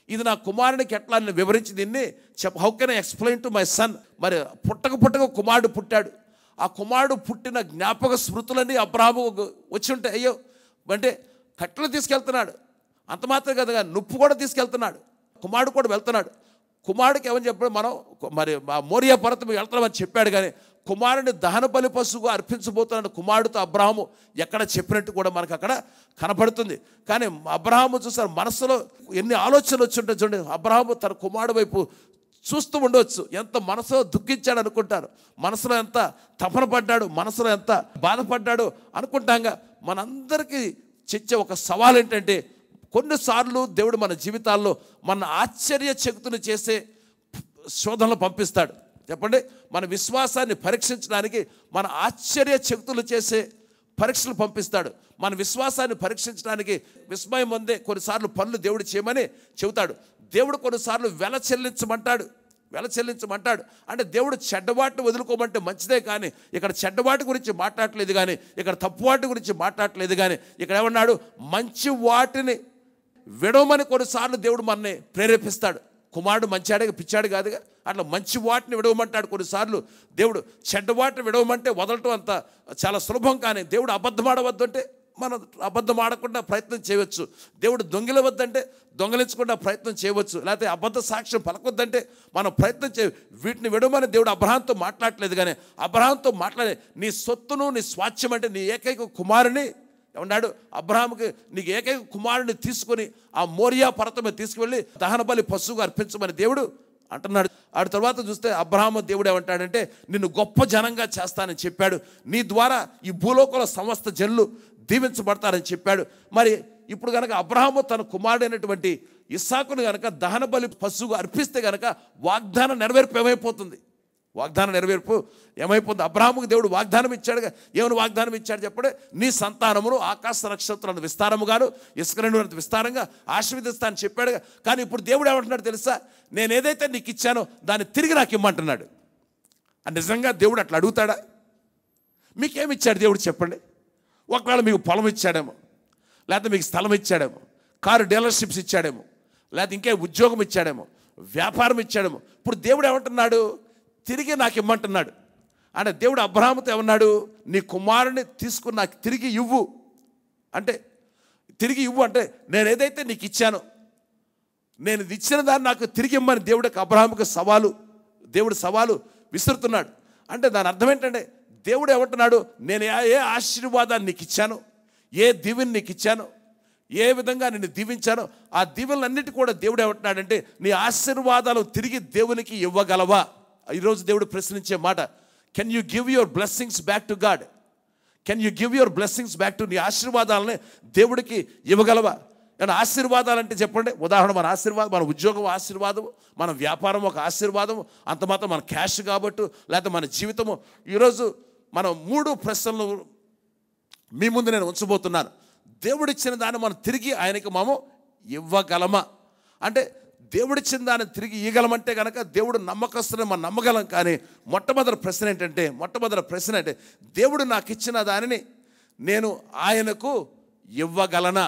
D: ఇది నా కుమారుడికి ఎట్లా నేను వివరించి దీన్ని how can I explain to my son. మరి పుట్టక కుమారుడు పుట్టాడు. ఆ కుమారుడు పుట్టిన జ్ఞాపక స్మృతులన్నీ అబ్రహాము వచ్చి ఉంటాయి. అయ్యో అంటే కట్టెలు తీసుకెళ్తున్నాడు, అంత మాత్రం కదా నుప్పు కూడా తీసుకెళ్తున్నాడు, కుమారుడు కూడా వెళ్తున్నాడు. కుమారుడికి ఏమని చెప్పాడు? మనం మరి మోరియా పర్వతం వెళ్తామని చెప్పాడు. కానీ కుమారుడిని దహన బలి పశువుగా అర్పించబోతున్నాడు కుమారుడితో అబ్రహాము ఎక్కడ చెప్పినట్టు కూడా మనకు అక్కడ కనపడుతుంది. కానీ అబ్రహాము చూసారు మనసులో ఎన్ని ఆలోచనలు వచ్చి ఉంటాయి చూడండి. అబ్రహాము తన కుమారుడు వైపు చూస్తూ ఉండవచ్చు. ఎంత మనసులో దుఃఖించాడు అనుకుంటారు, మనసులో ఎంత తపన పడ్డాడు, మనసులో ఎంత బాధపడ్డాడు అనుకుంటాంగా. మనందరికీ చర్చ ఒక సవాల్ ఏంటంటే కొన్నిసార్లు దేవుడు మన జీవితాల్లో మన ఆశ్చర్యచకితులు చేసే శోధనలు పంపిస్తాడు. చెప్పండి, మన విశ్వాసాన్ని పరీక్షించడానికి మన ఆశ్చర్యచకితులు చేసే పరీక్షలు పంపిస్తాడు. మన విశ్వాసాన్ని పరీక్షించడానికి విస్మయం పొందే కొన్నిసార్లు పనులు దేవుడు చేయమని చెబుతాడు. దేవుడు కొన్నిసార్లు వెల చెల్లించమంటాడు. అంటే దేవుడు చెడ్డవాటిని వదులుకోమంటే మంచిదే. కానీ ఇక్కడ చెడ్డవాటి గురించి మాట్లాడట్లేదు, కానీ ఇక్కడ తప్పువాటి గురించి మాట్లాడట్లేదు. కానీ ఇక్కడ ఏమన్నాడు? మంచి వాటిని విడవమని కొన్నిసార్లు దేవుడు మనని ప్రేరేపిస్తాడు. కుమారుడు మంచాడే పిచ్చాడు కాదుగా. అట్లా మంచి వాటిని విడవమంటాడు. కొన్నిసార్లు దేవుడు చెడ్డ వాటిని విడవమంటే వదలటం అంత చాలా సులభం. కానీ దేవుడు అబద్ధం ఆడవద్దు అంటే మనం అబద్ధం ఆడకుండా ప్రయత్నం చేయవచ్చు. దేవుడు దొంగిలవద్దంటే దొంగలించకుండా ప్రయత్నం చేయవచ్చు. లేకపోతే అబద్ధ సాక్ష్యం పలకొద్దంటే మనం ప్రయత్నం వీటిని విడవమని దేవుడు అబ్రహాంతో మాట్లాడలేదు. కానీ అబ్రహాంతో మాట్లాడే నీ సొత్తును నీ స్వాస్థ్యం అంటే నీ ఏకైక కుమారుని ఏమన్నాడు, అబ్రహాముకి నీకు ఏకైక కుమారుని తీసుకొని ఆ మోరియా పర్వతం మీద తీసుకువెళ్ళి దహన బలి పశువుగా అర్పించమని దేవుడు అంటున్నాడు. ఆ తర్వాత చూస్తే అబ్రహాము దేవుడు ఏమంటాడంటే నిన్ను గొప్ప జనంగా చేస్తానని చెప్పాడు. నీ ద్వారా ఈ భూలోకంలో సమస్త జనులు దీవించబడతారని చెప్పాడు. మరి ఇప్పుడు కనుక అబ్రహాము తన కుమారుడైనటువంటి ఇస్సాకును కనుక దహన బలి పశువుగా అర్పిస్తే కనుక వాగ్దానం నెరవేర్పు ఏమైపోతుంది? వాగ్దానం నెరవేర్పు ఏమైపోతుంది? అబ్రహాముకు దేవుడు వాగ్దానం ఇచ్చాడుగా. ఏమైనా వాగ్దానం ఇచ్చాడు చెప్పడే, నీ సంతానమును ఆకాశ నక్షత్రాలను విస్తారముగాను ఇసుకరేణువులంత విస్తారంగా ఆశీర్వదిస్తానని చెప్పాడుగా. కానీ ఇప్పుడు దేవుడు ఏమంటున్నాడు తెలుసా, నేను ఏదైతే నీకు ఇచ్చానో దాన్ని తిరిగి నాకు ఇమ్మంటున్నాడు. నిజంగా దేవుడు అట్లా అడుగుతాడా? మీకేమి ఇచ్చాడు దేవుడు చెప్పండి? ఒకవేళ మీకు పొలం ఇచ్చాడేమో, లేకపోతే మీకు స్థలం ఇచ్చాడేమో, కారు డీలర్షిప్స్ ఇచ్చాడేమో, లేకపోతే ఇంకే ఉద్యోగం ఇచ్చాడేమో, వ్యాపారం ఇచ్చాడేమో. ఇప్పుడు దేవుడు ఏమంటున్నాడు, తిరిగి నాకు ఇమ్మంటున్నాడు. అంటే దేవుడు అబ్రహాముతో ఏమన్నాడు, నీ కుమారుని తీసుకుని నాకు తిరిగి ఇవ్వు అంటే, తిరిగి ఇవ్వు అంటే నేను ఏదైతే నీకు ఇచ్చానో నేను ఇచ్చిన దాన్ని నాకు తిరిగి ఇమ్మని దేవుడికి అబ్రహాముకి దేవుడు సవాలు విసురుతున్నాడు. అంటే దాని అర్థం ఏంటంటే దేవుడు ఏమంటున్నాడు, నేను ఏ ఆశీర్వాదాన్ని నీకు ఇచ్చాను, ఏ దీవెని నీకు ఇచ్చాను, ఏ విధంగా నిన్ను దీవించానో ఆ దీవెనలన్నిటి కూడా దేవుడు ఏమంటున్నాడంటే నీ ఆశీర్వాదాలు తిరిగి దేవునికి ఇవ్వగలవా? ఈరోజు దేవుడు ప్రశ్నించే మాట, can you give your blessings back to God? Can you give your blessings back to? నీ ఆశీర్వాదాలని దేవుడికి ఇవ్వగలవా? కానీ ఆశీర్వాదాలంటే చెప్పండి, ఉదాహరణ మన ఆశీర్వాదం, మన ఉద్యోగం ఆశీర్వాదం, మన వ్యాపారం ఒక ఆశీర్వాదం, అంత మాత్రం మన క్యాష్ కాబట్టి, లేకపోతే మన జీవితము. ఈరోజు మనం 3 ప్రశ్నలు మీ ముందు నేను ఉంచబోతున్నాను. దేవుడిచ్చిన దాన్ని మనం తిరిగి ఆయనకి మనము ఇవ్వగలమా? అంటే దేవుడిచ్చిన దాన్ని తిరిగి ఇవ్వగలమంటే కనుక దేవుడు నమ్మకస్తుని మనం నమ్మగలం. కానీ మొట్టమొదటి ప్రశ్న ఏంటంటే దేవుడు నాకు ఇచ్చిన దానిని నేను ఆయనకు ఇవ్వగలనా?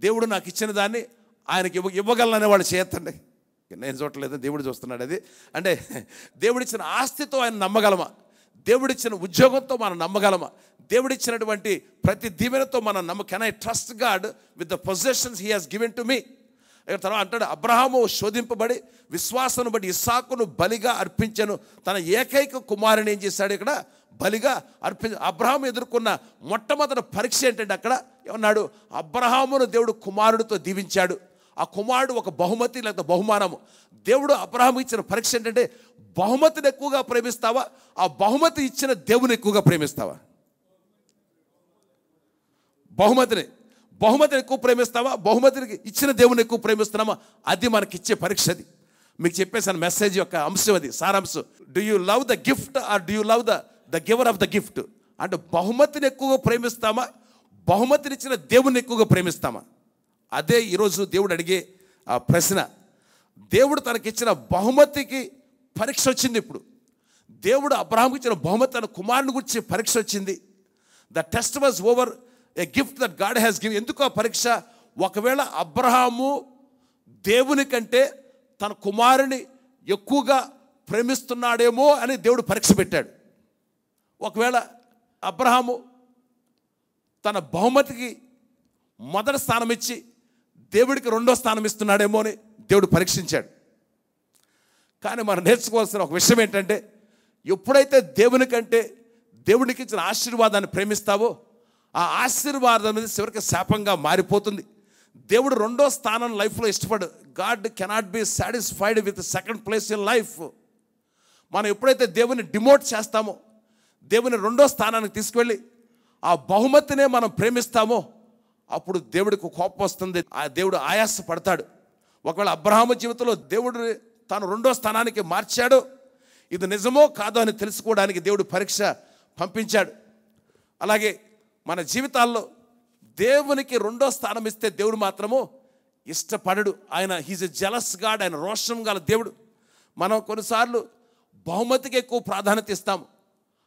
D: దేవుడు నాకు ఇచ్చిన దాన్ని ఆయనకి ఇవ్వగలననే వాళ్ళు చేయొద్దండి. నేను చూడలేదు, దేవుడు చూస్తున్నాడు. అది అంటే దేవుడిచ్చిన ఆస్తితో ఆయన నమ్మగలమా? దేవుడిచ్చిన ఉద్యోగంతో మనం నమ్మగలమా? దేవుడిచ్చినటువంటి ప్రతి దీవెనతో మనం can I trust God with the possessions he has given to me? తర్వాత అంటాడు, అబ్రహాము శోధింపబడి విశ్వాసను బట్టి ఇస్సాకును బలిగా అర్పించను. తన ఏకైక కుమారుని ఏం చేశాడు ఇక్కడ? బలిగా అబ్రహాము ఎదుర్కొన్న మొట్టమొదటి పరీక్ష ఏంటంటే అక్కడ ఏమన్నాడు, అబ్రహామును దేవుడు కుమారుడితో దీవించాడు. ఆ కుమారుడు ఒక బహుమతి లేకపోతే బహుమానము. దేవుడు అబ్రహాము ఇచ్చిన పరీక్ష ఏంటంటే బహుమతిని ఎక్కువగా ప్రేమిస్తావా, ఆ బహుమతి ఇచ్చిన దేవుని ఎక్కువగా ప్రేమిస్తావా? బహుమతిని ఎక్కువ ప్రేమిస్తావా, బహుమతికి ఇచ్చిన దేవుని ఎక్కువ ప్రేమిస్తున్నామా? అది మనకిచ్చే పరీక్ష. అది మీకు చెప్పేసాను మెసేజ్ యొక్క అంశం, అది సారాంశం. Do you love the gift or do you love the giver of the gift? అంటే బహుమతిని ఎక్కువగా ప్రేమిస్తామా, బహుమతినిచ్చిన దేవుని ఎక్కువగా ప్రేమిస్తామా? అదే ఈరోజు దేవుడు అడిగే ప్రశ్న. దేవుడు తనకిచ్చిన బహుమతికి పరీక్ష వచ్చింది. ఇప్పుడు దేవుడు అబ్రహాముకి ఇచ్చిన బహుమతి తన కుమారుని గురించి పరీక్ష వచ్చింది. The test was over, A gift that God has give. ఎందుకు ఆ పరీక్ష? ఒకవేళ అబ్రహాము దేవుని కంటే తన కుమారుని ఎక్కువగా ప్రేమిస్తున్నాడేమో అని దేవుడు పరీక్ష పెట్టాడు. ఒకవేళ అబ్రహాము తన బహుమతికి మొదటి స్థానం ఇచ్చి దేవుడికి 2వ స్థానం ఇస్తున్నాడేమో అని దేవుడు పరీక్షించాడు. కానీ మనం నేర్చుకోవాల్సిన ఒక విషయం ఏంటంటే ఎప్పుడైతే దేవుని కంటే దేవుడికి ఇచ్చిన ఆశీర్వాదాన్ని ప్రేమిస్తావో ఆ ఆశీర్వాదం అనేది చివరికి శాపంగా మారిపోతుంది. దేవుడు 2వ స్థానం లైఫ్లో ఇష్టపడు. God cannot be satisfied with second place in life. మనం ఎప్పుడైతే దేవుని డిమోట్ చేస్తామో, దేవుని 2వ స్థానానికి తీసుకువెళ్ళి ఆ బహుమతినే మనం ప్రేమిస్తామో అప్పుడు దేవుడికి కోపం వస్తుంది. ఆ దేవుడు ఆయాస పడతాడు. ఒకవేళ అబ్రహాము జీవితంలో దేవుడు తాను 2వ స్థానానికి మార్చాడు, ఇది నిజమో కాదో అని తెలుసుకోవడానికి దేవుడు పరీక్ష పంపించాడు. అలాగే మన జీవితాల్లో దేవునికి 2వ స్థానం ఇస్తే దేవుడు మాత్రము ఇష్టపడడు. ఆయన హీజ్ ఎ జెలస్ గాడ్, ఆయన రోషం గల దేవుడు. మనం కొన్నిసార్లు బహుమతికి ఎక్కువ ప్రాధాన్యత ఇస్తాము.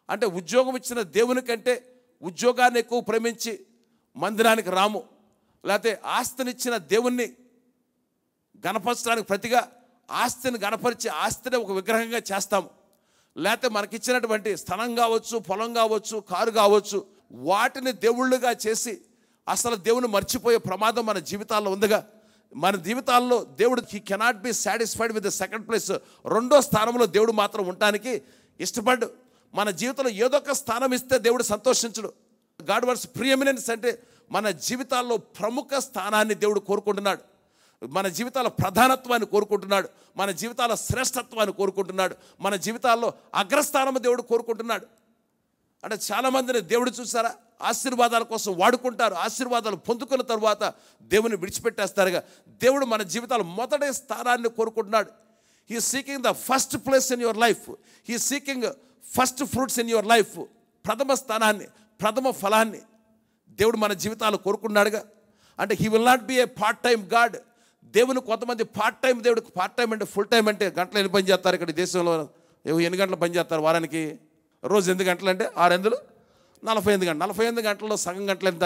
D: అంటే ఉద్యోగం ఇచ్చిన దేవుని కంటే ఉద్యోగాన్ని ఎక్కువ ప్రేమించి మందిరానికి రాము, లేకపోతే ఆస్తినిచ్చిన దేవుణ్ణి గణపరచడానికి ప్రతిగా ఆస్తిని గణపరిచి ఆస్తిని ఒక విగ్రహంగా చేస్తాము. లేకపోతే మనకిచ్చినటువంటి స్థలం కావచ్చు, పొలం కావచ్చు, కారు కావచ్చు, వాటిని దేవుళ్ళుగా చేసి అసలు దేవుని మర్చిపోయే ప్రమాదం మన జీవితాల్లో ఉందిగా. మన జీవితాల్లో దేవుడు he cannot be satisfied with the second place. రెండో స్థానంలో దేవుడు మాత్రం ఉండటానికి ఇష్టపడ్డు. మన జీవితంలో ఏదో ఒక స్థానం ఇస్తే దేవుడు సంతోషించడు. గాడ్ వాంట్స్ ప్రీఎమినెన్స్ అంటే మన జీవితాల్లో ప్రముఖ స్థానాన్ని దేవుడు కోరుకుంటున్నాడు. మన జీవితాల ప్రధానత్వాన్ని కోరుకుంటున్నాడు. మన జీవితాల శ్రేష్టత్వాన్ని కోరుకుంటున్నాడు. మన జీవితాల్లో అగ్రస్థానం దేవుడు కోరుకుంటున్నాడు. అంటే చాలామందిని దేవుడు చూసారా ఆశీర్వాదాల కోసం వాడుకుంటారు. ఆశీర్వాదాలు పొందుకున్న తర్వాత దేవుని విడిచిపెట్టేస్తారుగా. దేవుడు మన జీవితాల మొదటి స్థానాన్ని కోరుకుంటున్నాడు. He seeking the first place in your life. He seeking first fruits in your life. ప్రథమ స్థానాన్ని, ప్రథమ ఫలాన్ని దేవుడు మన జీవితాలు కోరుకున్నాడుగా. అంటే he will not be A part time God. దేవుని కొంతమంది పార్ట్ టైం, దేవుడికి పార్ట్ టైం అంటే ఫుల్ టైం అంటే గంటలు ఎన్ని పని చేస్తారు ఇక్కడ దేశంలో? ఎన్ని గంటలు పని చేస్తారు వారానికి? రోజు 8 గంటలు అంటే 6 ఎందులు 48 గంటలు. 48 గంటల్లో సగం గంటలు ఎంత?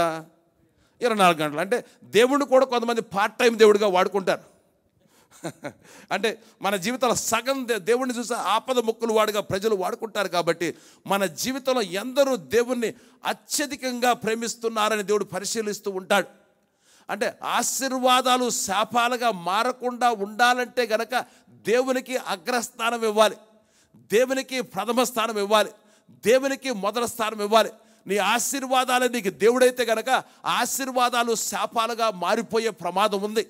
D: 24 గంటలు. అంటే దేవుడిని కూడా కొంతమంది పార్ట్ టైం దేవుడిగా వాడుకుంటారు. అంటే మన జీవితంలో సగం దేవుడిని చూసి ఆపద మొక్కులు వాడుగా ప్రజలు వాడుకుంటారు. కాబట్టి మన జీవితంలో ఎందరూ దేవుణ్ణి అత్యధికంగా ప్రేమిస్తున్నారని దేవుడు పరిశీలిస్తూ ఉంటాడు. అంటే ఆశీర్వాదాలు శాపాలుగా మారకుండా ఉండాలంటే గనక దేవునికి అగ్రస్థానం ఇవ్వాలి, దేవునికి ప్రథమ స్థానం ఇవ్వాలి, దేవునికి మొదటి స్థానం ఇవ్వాలి. నీ ఆశీర్వాదాలు నీకు దేవుడైతే గనక ఆశీర్వాదాలు శాపాలుగా మారిపోయే ప్రమాదం ఉంది.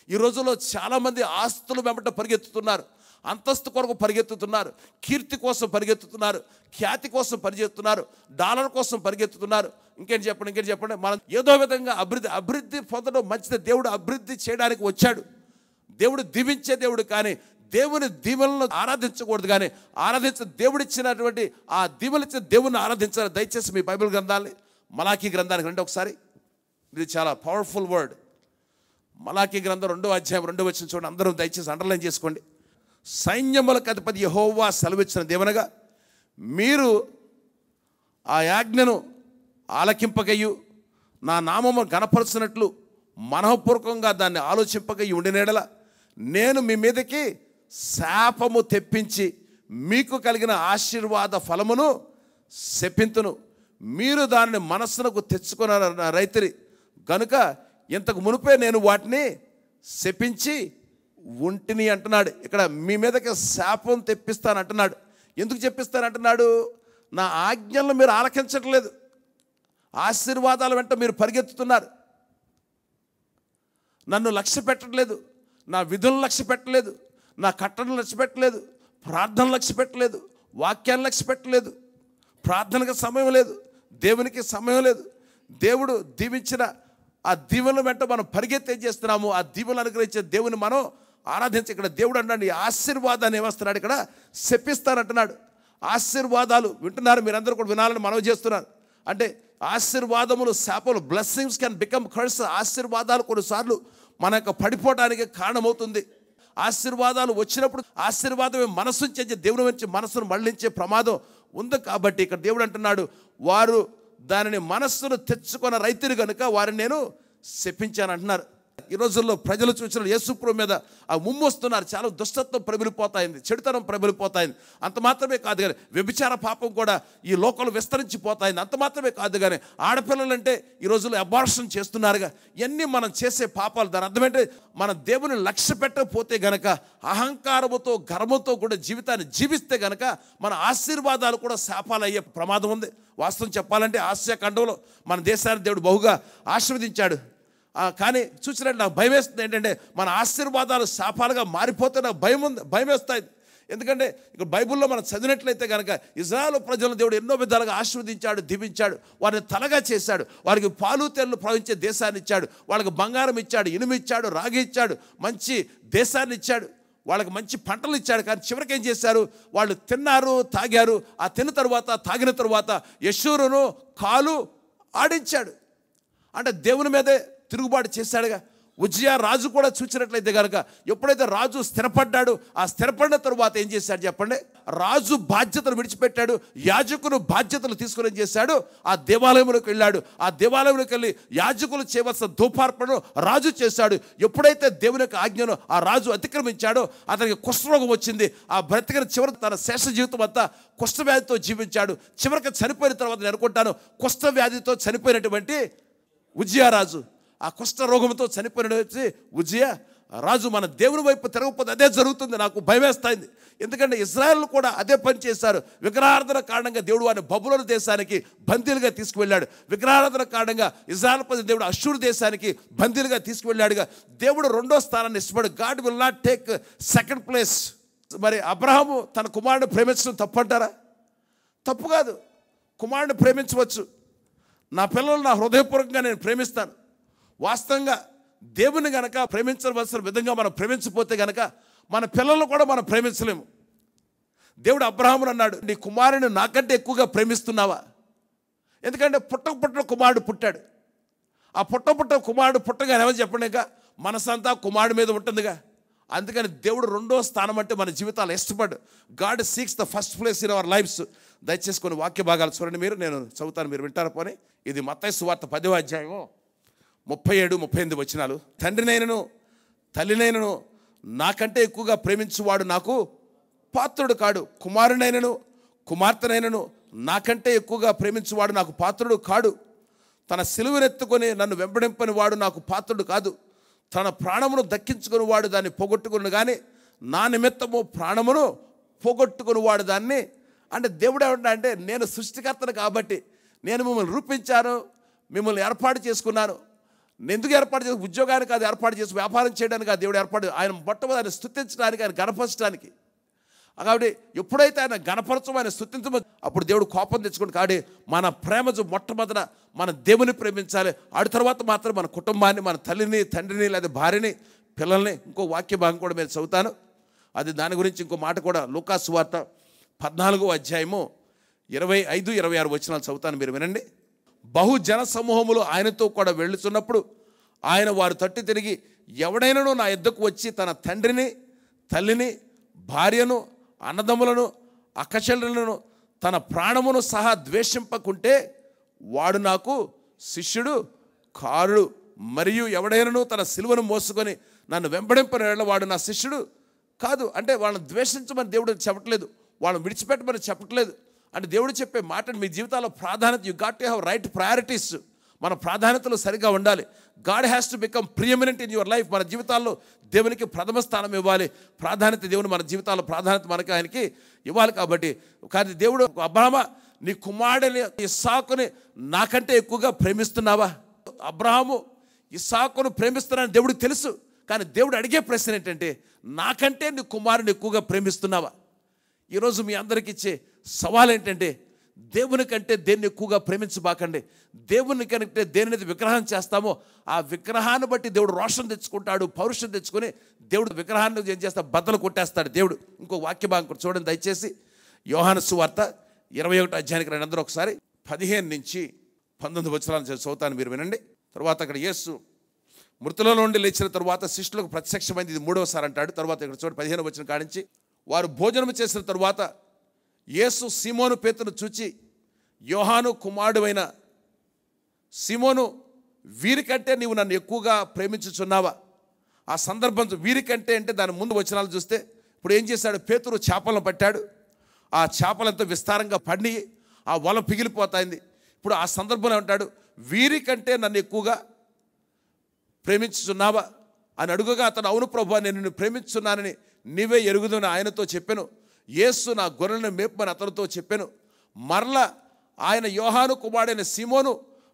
D: ఈ రోజుల్లో చాలామంది ఆస్తులు వెంబట పరిగెత్తుతున్నారు, అంతస్తు కొరకు పరిగెత్తుతున్నారు, కీర్తి కోసం పరిగెత్తుతున్నారు, ఖ్యాతి కోసం పరిగెత్తుతున్నారు, డాలర్ కోసం పరిగెత్తుతున్నారు. ఇంకేం చెప్పండి. మనం ఏదో విధంగా అభివృద్ధి పొందడం మంచిది. దేవుడు అభివృద్ధి చేయడానికి వచ్చాడు. దేవుడు దీవించే దేవుడు, కానీ దేవుని దీవెనలను ఆరాధించకూడదు. కానీ దేవుడిచ్చినటువంటి ఆ దీవెనలిచ్చిన దేవుని ఆరాధించాలి. దయచేసి మీ బైబిల్ గ్రంథాన్ని మలాకీ గ్రంథానికి రండి ఒకసారి. ఇది చాలా పవర్ఫుల్ వర్డ్. మలాకీ గ్రంథం 2వ అధ్యాయం 2వ వచనం చూడండి. అందరూ దయచేసి అండర్లైన్ చేసుకోండి. సైన్యములకు అధిపతి యెహోవా సెలవిచ్చిన దేవనగా, మీరు ఆ ఆజ్ఞను ఆలకింపకయు నా నామము గణపరచినట్లు మనఃపూర్వకంగా దాన్ని ఆలోచింపకయు ఉండినేడల నేను మీ మీదకి శాపము తెప్పించి మీకు కలిగిన ఆశీర్వాద ఫలమును శపింతును. మీరు దానిని మనస్సునకు తెచ్చుకున్న రైతురి గనుక ఇంతకు మునిపే నేను వాటిని శపించి ఉంటిని అంటున్నాడు. ఇక్కడ మీ మీదకి శాపం తెప్పిస్తాను అంటున్నాడు. ఎందుకు చెప్పిస్తానంటున్నాడు? నా ఆజ్ఞలను మీరు ఆలకించట్లేదు, ఆశీర్వాదాల వెంట మీరు పరిగెత్తుతున్నారు, నన్ను లక్ష్య పెట్టట్లేదు, నా విధులను లక్ష్య పెట్టలేదు, నా కట్టడను లక్ష్య పెట్టలేదు, ప్రార్థనలు లక్ష్య పెట్టలేదు, వాక్యాన్ని లక్ష్య పెట్టలేదు, ప్రార్థనకు సమయం లేదు, దేవునికి సమయం లేదు. దేవుడు దీవించిన ఆ దీవెనల వెంట మనం పరిగెత్తే చేస్తున్నాము. ఆ దీవెనలు అనుగ్రహించే దేవుని మనం ఆరాధించి, ఇక్కడ దేవుడు అన్నాడు ఈ ఆశీర్వాదాన్ని ఏమస్తున్నాడు, ఇక్కడ శపిస్తానంటున్నాడు. ఆశీర్వాదాలు వింటున్నారు, మీరందరూ కూడా వినాలని మనవి చేస్తున్నారు. అంటే ఆశీర్వాదములు శాపములు, బ్లెస్సింగ్స్ కెన్ బికమ్ కర్స్. ఆశీర్వాదాలు కొన్నిసార్లు మన యొక్క పడిపోవడానికి కారణమవుతుంది. ఆశీర్వాదాలు వచ్చినప్పుడు ఆశీర్వాదమే మనస్సు చేసే దేవుని నుంచి మనస్సును మళ్ళించే ప్రమాదం ఉంది. కాబట్టి ఇక్కడ దేవుడు అంటున్నాడు, వారు దానిని మనస్సును తెచ్చుకున్న రైతులు కనుక వారిని నేను శపించాను అంటున్నారు. ఈ రోజుల్లో ప్రజలు చూసిన యేసుప్రభు మీద ఆ ముమ్మొస్తున్నారు. చాలా దుష్టత్వం ప్రబలిపోతాయింది, చెడుతనం ప్రబలిపోతాయింది. అంత మాత్రమే కాదు కానీ వ్యభిచార పాపం కూడా ఈ లోకంలో విస్తరించిపోతాయింది. అంత మాత్రమే కాదు కానీ ఆడపిల్లలంటే ఈ రోజుల్లో అబార్షన్ చేస్తున్నారుగా. ఇవన్నీ మనం చేసే పాపాలు. దాని అర్థమంటే మన దేవుని లక్ష్య పెట్టకపోతే గనక, అహంకారముతో గర్వంతో కూడా జీవితాన్ని జీవిస్తే గనక మన ఆశీర్వాదాలు కూడా శాపాలు అయ్యే ప్రమాదం ఉంది. వాస్తవం చెప్పాలంటే ఆసియా ఖండంలో మన దేశాన్ని దేవుడు బహుగా ఆశీర్వదించాడు. కానీ చూసినట్టు నాకు భయం వేస్తుంది. ఏంటంటే మన ఆశీర్వాదాలు శాపాలుగా మారిపోతే నాకు భయం వేస్తాయి. ఎందుకంటే ఇక్కడ బైబిల్లో మనం చదివినట్లయితే కనుక ఇజ్రాయేలు ప్రజలను దేవుడు ఎన్నో విధాలుగా ఆశీర్వదించాడు, దీవించాడు, వారిని తలగా చేశాడు, వారికి పాలు తెల్లు ప్రవహించే దేశాన్ని ఇచ్చాడు, వాళ్ళకి బంగారం ఇచ్చాడు, ఇనుము ఇచ్చాడు, రాగి ఇచ్చాడు, మంచి దేశాన్ని ఇచ్చాడు, వాళ్ళకి మంచి పంటలు ఇచ్చాడు. కానీ చివరికి ఏం చేశారు? వాళ్ళు తిన్నారు, తాగారు. ఆ తాగిన తర్వాత యెషూరును కాలు ఆడించాడు. అంటే దేవుని మీదే తిరుగుబాటు చేశాడుగా. ఉజ్జియా రాజు కూడా చూసినట్లయితే కనుక ఎప్పుడైతే రాజు స్థిరపడ్డాడు, ఆ స్థిరపడిన తరువాత ఏం చేశాడు చెప్పండి? రాజు బాధ్యతలు విడిచిపెట్టాడు. యాజకులు బాధ్యతలు తీసుకుని ఏం చేశాడు? ఆ దేవాలయంలోకి వెళ్ళాడు. ఆ దేవాలయంలోకి వెళ్ళి యాజకులు చేయవలసిన ధూపార్పణను రాజు చేశాడు. ఎప్పుడైతే దేవుని యొక్క ఆజ్ఞను ఆ రాజు అతిక్రమించాడో అతనికి కుష్ఠరోగం వచ్చింది. ఆ బ్రతికిన చివరికి తన శేష జీవితం అంతా కుష్ఠవ్యాధితో జీవించాడు. చివరికి చనిపోయిన తర్వాత నేను అనుకుంటాను కుష్ఠవ్యాధితో చనిపోయినటువంటి ఉజ్జియా రాజు, ఆ కుష్ఠ రోగంతో చనిపోయినటువంటి ఉజ్జియా రాజు మన దేవుని వైపు తిరగకపోతే అదే జరుగుతుంది. నాకు భయమేస్తాయింది. ఎందుకంటే ఇజ్రాయెల్ కూడా అదే పని చేశారు. విగ్రహారాధన కారణంగా దేవుడు వారిని బబులోను దేశానికి బందీలుగా తీసుకువెళ్ళాడు. విగ్రహారాధన కారణంగా ఇజ్రాయెల్ ప్రజలు దేవుడు అష్షూరు దేశానికి బందీలుగా తీసుకువెళ్ళాడుగా. దేవుడు రెండో స్థానాన్ని ఇష్టపడు. God will not take second place. మరి అబ్రహాము తన కుమారుడిని ప్రేమించడం తప్పు అంటారా? తప్పు కాదు. కుమారుడిని ప్రేమించవచ్చు. నా పిల్లలు నా హృదయపూర్వకంగా నేను ప్రేమిస్తాను. వాస్తవంగా దేవుని గనక ప్రేమించవలసిన విధంగా మనం ప్రేమించకపోతే గనక మన పిల్లలను కూడా మనం ప్రేమించలేము. దేవుడు అబ్రహామును అన్నాడు, నీ కుమారుని నాకంటే ఎక్కువగా ప్రేమిస్తున్నావా? ఎందుకంటే పుట్టిన కుమారుడు పుట్టాడు. ఆ పుట్ట కుమారుడు పుట్టగానే ఏమని చెప్పండి, ఇంకా మనసంతా కుమారుడి మీద ఉంటుందిగా. అందుకని దేవుడు రెండో స్థానం అంటే మన జీవితాలు ఇష్టపడు. God seeks the first place in our lives. దయచేసి కొన్ని వాక్య భాగాలు చూడండి. నేను చదువుతాను, మీరు వింటారు పోనీ. ఇది మత్తయి సువార్త 10వ అధ్యాయం 37-38 వచనాలు. తండ్రినైనను తల్లినైనను నాకంటే ఎక్కువగా ప్రేమించువాడు నాకు పాత్రుడు కాడు. కుమారునైనను కుమార్తెనైనను నాకంటే ఎక్కువగా ప్రేమించువాడు నాకు పాత్రుడు కాడు. తన సిలువనెత్తుకొని నన్ను వెంబడింపని వాడు నాకు పాత్రుడు కాదు. తన ప్రాణమును దక్కించుకుని వాడు దాన్ని పోగొట్టుకుని కానీ నా నిమిత్తము ప్రాణమును పోగొట్టుకుని వాడు దాన్ని. అంటే దేవుడు ఏమంటా అంటే, నేను సృష్టికర్తను కాబట్టి నేను మిమ్మల్ని రూపించాను, మిమ్మల్ని ఏర్పాటు చేసుకున్నాను. ఎందుకు ఏర్పాటు చేసి? ఉద్యోగానికి అది ఏర్పాటు చేసి, వ్యాపారం చేయడానికి అది దేవుడు ఏర్పాటు, ఆయన మొట్టమొదటి ఆయన స్తుతించడానికి, ఆయన గణపరచడానికి. కాబట్టి ఎప్పుడైతే ఆయన గణపరచం, ఆయన స్తుతించమో అప్పుడు దేవుడు కోపం తెచ్చుకుని కాడే మన ప్రేమ మొట్టమొదట మన దేవుని ప్రేమించాలి. ఆడి తర్వాత మాత్రం మన కుటుంబాన్ని, మన తల్లిని, తండ్రిని, లేదా భార్యని, పిల్లల్ని. ఇంకో వాక్య భాగం కూడా నేను చదువుతాను. అది దాని గురించి ఇంకో మాట కూడా. లూకా సువార్త 14వ అధ్యాయము 25-26 వచనాలు చదువుతాను, మీరు వినండి. బహుజన సమూహములు ఆయనతో కూడా వెళ్ళుచున్నప్పుడు ఆయన వారు తట్టు తిరిగి, ఎవడైనానో నా యొద్దకు వచ్చి తన తండ్రిని, తల్లిని, భార్యను, అన్నదమ్ములను, అక్కచెల్లెలను, తన ప్రాణమును సహా ద్వేషింపకుంటే వాడు నాకు శిష్యుడు కారుడు. మరియు ఎవడైనాను తన సిలువను మోసుకొని నన్ను వెంబడింపని వాడు నా శిష్యుడు కాదు. అంటే వాళ్ళని ద్వేషించమని దేవుడు చెప్పట్లేదు, వాళ్ళని విడిచిపెట్టమని చెప్పట్లేదు. అంటే దేవుడు చెప్పే మాట, మీ జీవితాల్లో ప్రాధాన్యత, you got to have right priorities. మన ప్రాధాన్యతలు సరిగా ఉండాలి. God has to become preeminent in your life. మన జీవితాల్లో దేవునికి ప్రథమ స్థానం ఇవ్వాలి. ప్రాధాన్యత దేవుని మన జీవితాల్లో ప్రాధాన్యత మనకి ఆయనకి ఇవ్వాలి. కాబట్టి కానీ దేవుడు, అబ్రహామా నీ కుమారుడిని ఇస్సాకుని నాకంటే ఎక్కువగా ప్రేమిస్తున్నావా? అబ్రహాము ఇస్సాకును ప్రేమిస్తున్నానని దేవుడికి తెలుసు. కానీ దేవుడు అడిగే ప్రశ్న ఏంటంటే, నాకంటే నీ కుమారుని ఎక్కువగా ప్రేమిస్తున్నావా? ఈరోజు మీ అందరికి ఇచ్చే సవాల్ ఏంటంటే, దేవుని కంటే దేన్ని ఎక్కువగా ప్రేమించబాకండి. దేవుని కంటే దేనినైతే విగ్రహం చేస్తామో ఆ విగ్రహాన్ని బట్టి దేవుడు రోషం తెచ్చుకుంటాడు, పౌరుషం తెచ్చుకొని దేవుడు విగ్రహాన్ని ఏం చేస్తా, బద్దలు కొట్టేస్తాడు దేవుడు. ఇంకో వాక్య భాగం చూడండి దయచేసి. యోహాను సువార్త 21వ అధ్యాయానికి రండి అందరూ ఒకసారి. 15-19 వచనాలు చదువుతాను, మీరు వినండి. తర్వాత అక్కడ యేసు మృతుల నుండి లేచిన తరువాత శిష్యులకు ప్రత్యక్షమైంది. ఇది 3వసారి అంటాడు. తర్వాత ఇక్కడ చూడండి 15వ వచనం కాడించి, వారు భోజనం చేసిన తరువాత యేసు సీమోను పేతురును చూచి, యోహాను కుమారుడైన సీమోను, వీరికంటే నీవు నన్ను ఎక్కువగా ప్రేమించుచున్నావా? ఆ సందర్భం వీరికంటే అంటే దాని ముందు వచనాలు చూస్తే, ఇప్పుడు ఏం చేశాడు? పేతురు చేపలను పట్టాడు. ఆ చేపలంతా విస్తారంగా పడి ఆ వల పిగిలిపోతాయింది. ఇప్పుడు ఆ సందర్భంలో అంటాడు, వీరికంటే నన్ను ఎక్కువగా ప్రేమించుచున్నావా అని అడుగుగా అతను, అవును ప్రభువా, నేను నిన్ను ప్రేమించున్నానని నీవే ఎరుగుదని ఆయనతో చెప్పాను. యేసు నా గొర్రెలను మేపమని అతనితో చెప్పాను. మరలా ఆయన, యోహాను కుమారుడైన సీమోను,